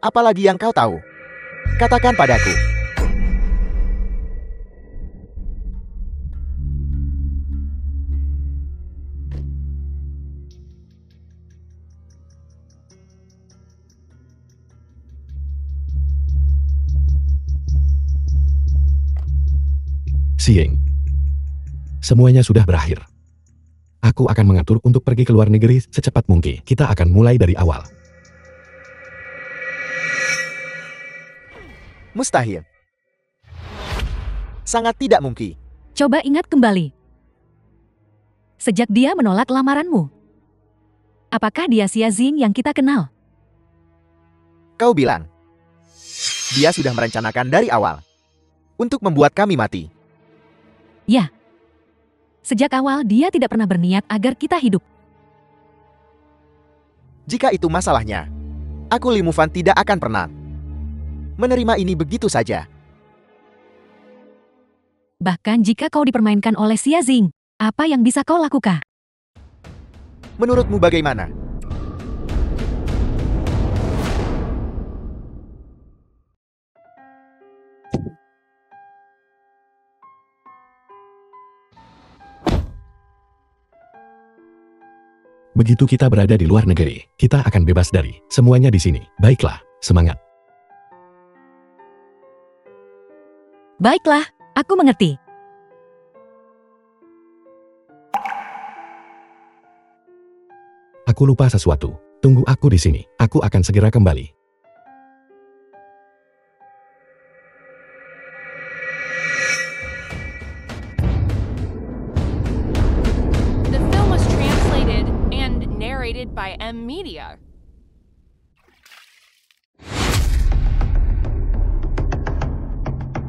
Apalagi yang kau tahu? Katakan padaku. Ziying, semuanya sudah berakhir. Aku akan mengatur untuk pergi ke luar negeri secepat mungkin. Kita akan mulai dari awal. Mustahil. Sangat tidak mungkin. Coba ingat kembali. Sejak dia menolak lamaranmu. Apakah dia Xia Xing yang kita kenal? Kau bilang. Dia sudah merencanakan dari awal. Untuk membuat kami mati. Ya. Sejak awal dia tidak pernah berniat agar kita hidup. Jika itu masalahnya, aku Li Mufan tidak akan pernah menerima ini begitu saja. Bahkan jika kau dipermainkan oleh Xia Xing, apa yang bisa kau lakukan? Menurutmu bagaimana? Begitu kita berada di luar negeri, kita akan bebas dari semuanya di sini. Baiklah, semangat. Baiklah, aku mengerti. Aku lupa sesuatu. Tunggu aku di sini. Aku akan segera kembali. The film was translated and narrated by M Media.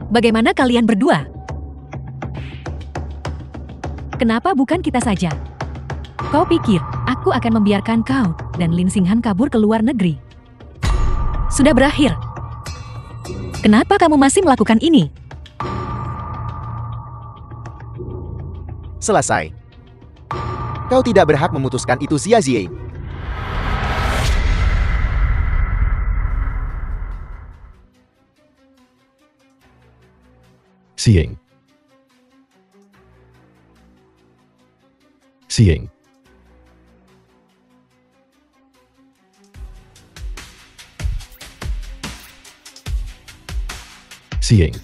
Bagaimana kalian berdua? Kenapa bukan kita saja? Kau pikir aku akan membiarkan kau dan Lin Xinghan kabur ke luar negeri? Sudah berakhir. Kenapa kamu masih melakukan ini? Selesai. Kau tidak berhak memutuskan itu, Xia Ziying. Ziying. Ziying. Ziying.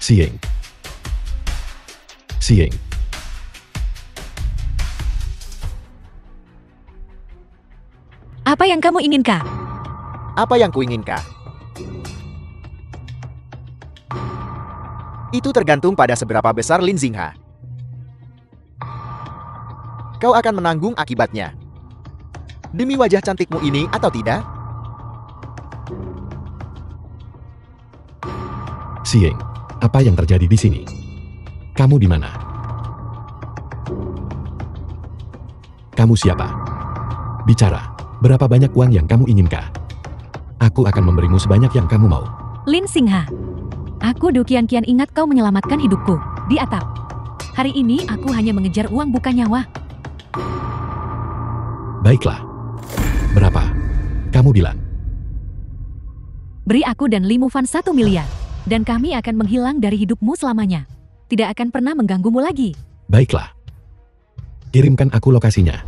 Ziying. Ziying. Apa yang kamu inginkan? Apa yang kuinginkan? Itu tergantung pada seberapa besar Lin Xingha. Kau akan menanggung akibatnya. Demi wajah cantikmu ini atau tidak? Xieng, apa yang terjadi di sini? Kamu di mana? Kamu siapa? Bicara, berapa banyak uang yang kamu inginkan? Aku akan memberimu sebanyak yang kamu mau. Lin Xingha. Aku Du Qianqian ingat kau menyelamatkan hidupku di atap. Hari ini aku hanya mengejar uang bukan nyawa. Baiklah. Berapa? Kamu bilang. Beri aku dan Li Mufan 1 miliar. Dan kami akan menghilang dari hidupmu selamanya. Tidak akan pernah mengganggumu lagi. Baiklah. Kirimkan aku lokasinya.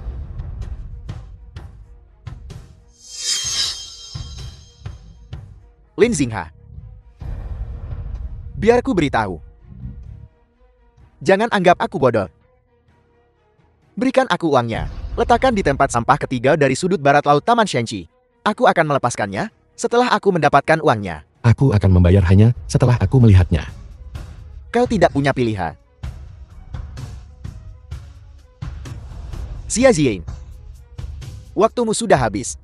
Lin Xingha. Biar ku beritahu. Jangan anggap aku bodoh. Berikan aku uangnya. Letakkan di tempat sampah ketiga dari sudut barat laut Taman Shenqi. Aku akan melepaskannya setelah aku mendapatkan uangnya. Aku akan membayar hanya setelah aku melihatnya. Kau tidak punya pilihan. Xia Ziyin. Waktumu sudah habis.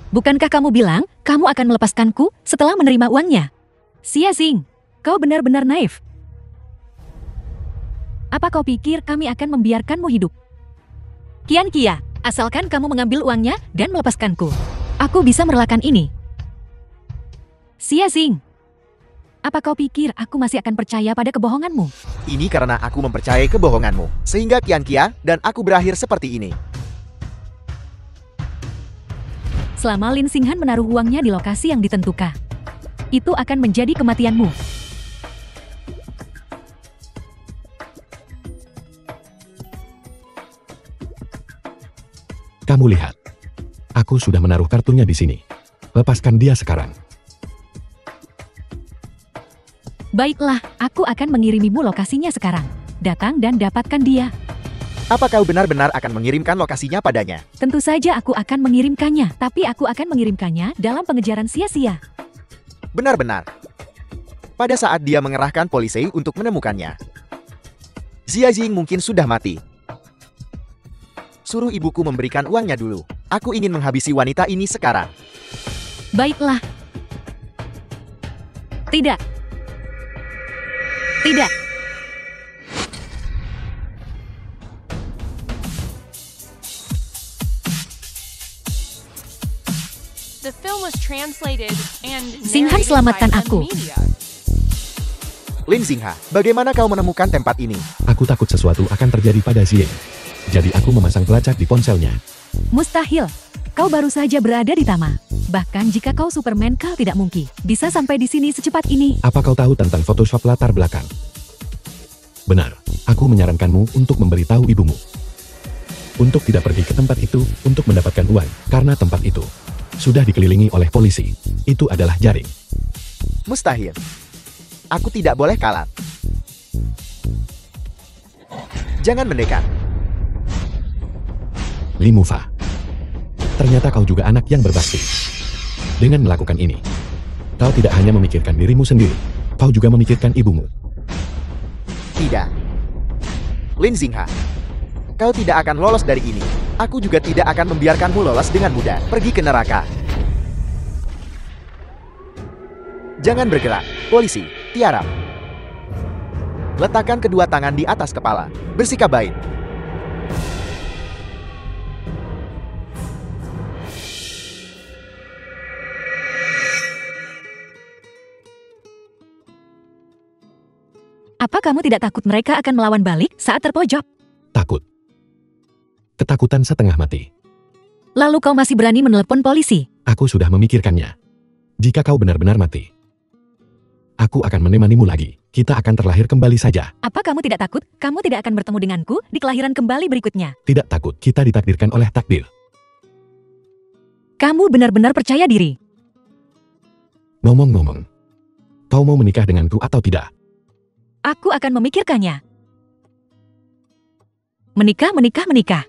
Bukankah kamu bilang kamu akan melepaskanku setelah menerima uangnya? Xia Xing, kau benar-benar naif. Apa kau pikir kami akan membiarkanmu hidup? Qianqia, asalkan kamu mengambil uangnya dan melepaskanku. Aku bisa merelakan ini. Xia Xing, apa kau pikir aku masih akan percaya pada kebohonganmu? Ini karena aku mempercayai kebohonganmu, sehingga Qianqia dan aku berakhir seperti ini. Selama Lin Xinghan menaruh uangnya di lokasi yang ditentukan, itu akan menjadi kematianmu. Kamu lihat. Aku sudah menaruh kartunya di sini. Lepaskan dia sekarang. Baiklah, aku akan mengirimimu lokasinya sekarang. Datang dan dapatkan dia. Apa kau benar-benar akan mengirimkan lokasinya padanya? Tentu saja aku akan mengirimkannya, tapi aku akan mengirimkannya dalam pengejaran sia-sia. Benar-benar. Pada saat dia mengerahkan polisi untuk menemukannya. Xia Jing mungkin sudah mati. Suruh ibuku memberikan uangnya dulu. Aku ingin menghabisi wanita ini sekarang. Baiklah. Tidak. Tidak. The film was translated and Xinghan, narrated selamatkan by aku. M-Media. Lin Xingha, bagaimana kau menemukan tempat ini? Aku takut sesuatu akan terjadi pada Xieng. Jadi aku memasang pelacak di ponselnya. Mustahil. Kau baru saja berada di Tama. Bahkan jika kau Superman, kau tidak mungkin bisa sampai di sini secepat ini. Apa kau tahu tentang Photoshop latar belakang? Benar, aku menyarankanmu untuk memberitahu ibumu. Untuk tidak pergi ke tempat itu untuk mendapatkan uang, karena tempat itu sudah dikelilingi oleh polisi. Itu adalah jaring. Mustahil. Aku tidak boleh kalah. Jangan mendekat. Li Mufa. Ternyata kau juga anak yang berbakti. Dengan melakukan ini, kau tidak hanya memikirkan dirimu sendiri, kau juga memikirkan ibumu. Tidak. Lin Xingha, kau tidak akan lolos dari ini. Aku juga tidak akan membiarkanmu lolos dengan mudah. Pergi ke neraka. Jangan bergerak. Polisi, tiarap. Letakkan kedua tangan di atas kepala. Bersikap baik. Apa kamu tidak takut mereka akan melawan balik saat terpojok? Takut. Ketakutan setengah mati. Lalu kau masih berani menelepon polisi? Aku sudah memikirkannya. Jika kau benar-benar mati, aku akan menemanimu lagi. Kita akan terlahir kembali saja. Apa kamu tidak takut? Kamu tidak akan bertemu denganku di kelahiran kembali berikutnya. Tidak takut, kita ditakdirkan oleh takdir. Kamu benar-benar percaya diri. Ngomong-ngomong, kau mau menikah denganku atau tidak? Aku akan memikirkannya. Menikah, menikah, menikah.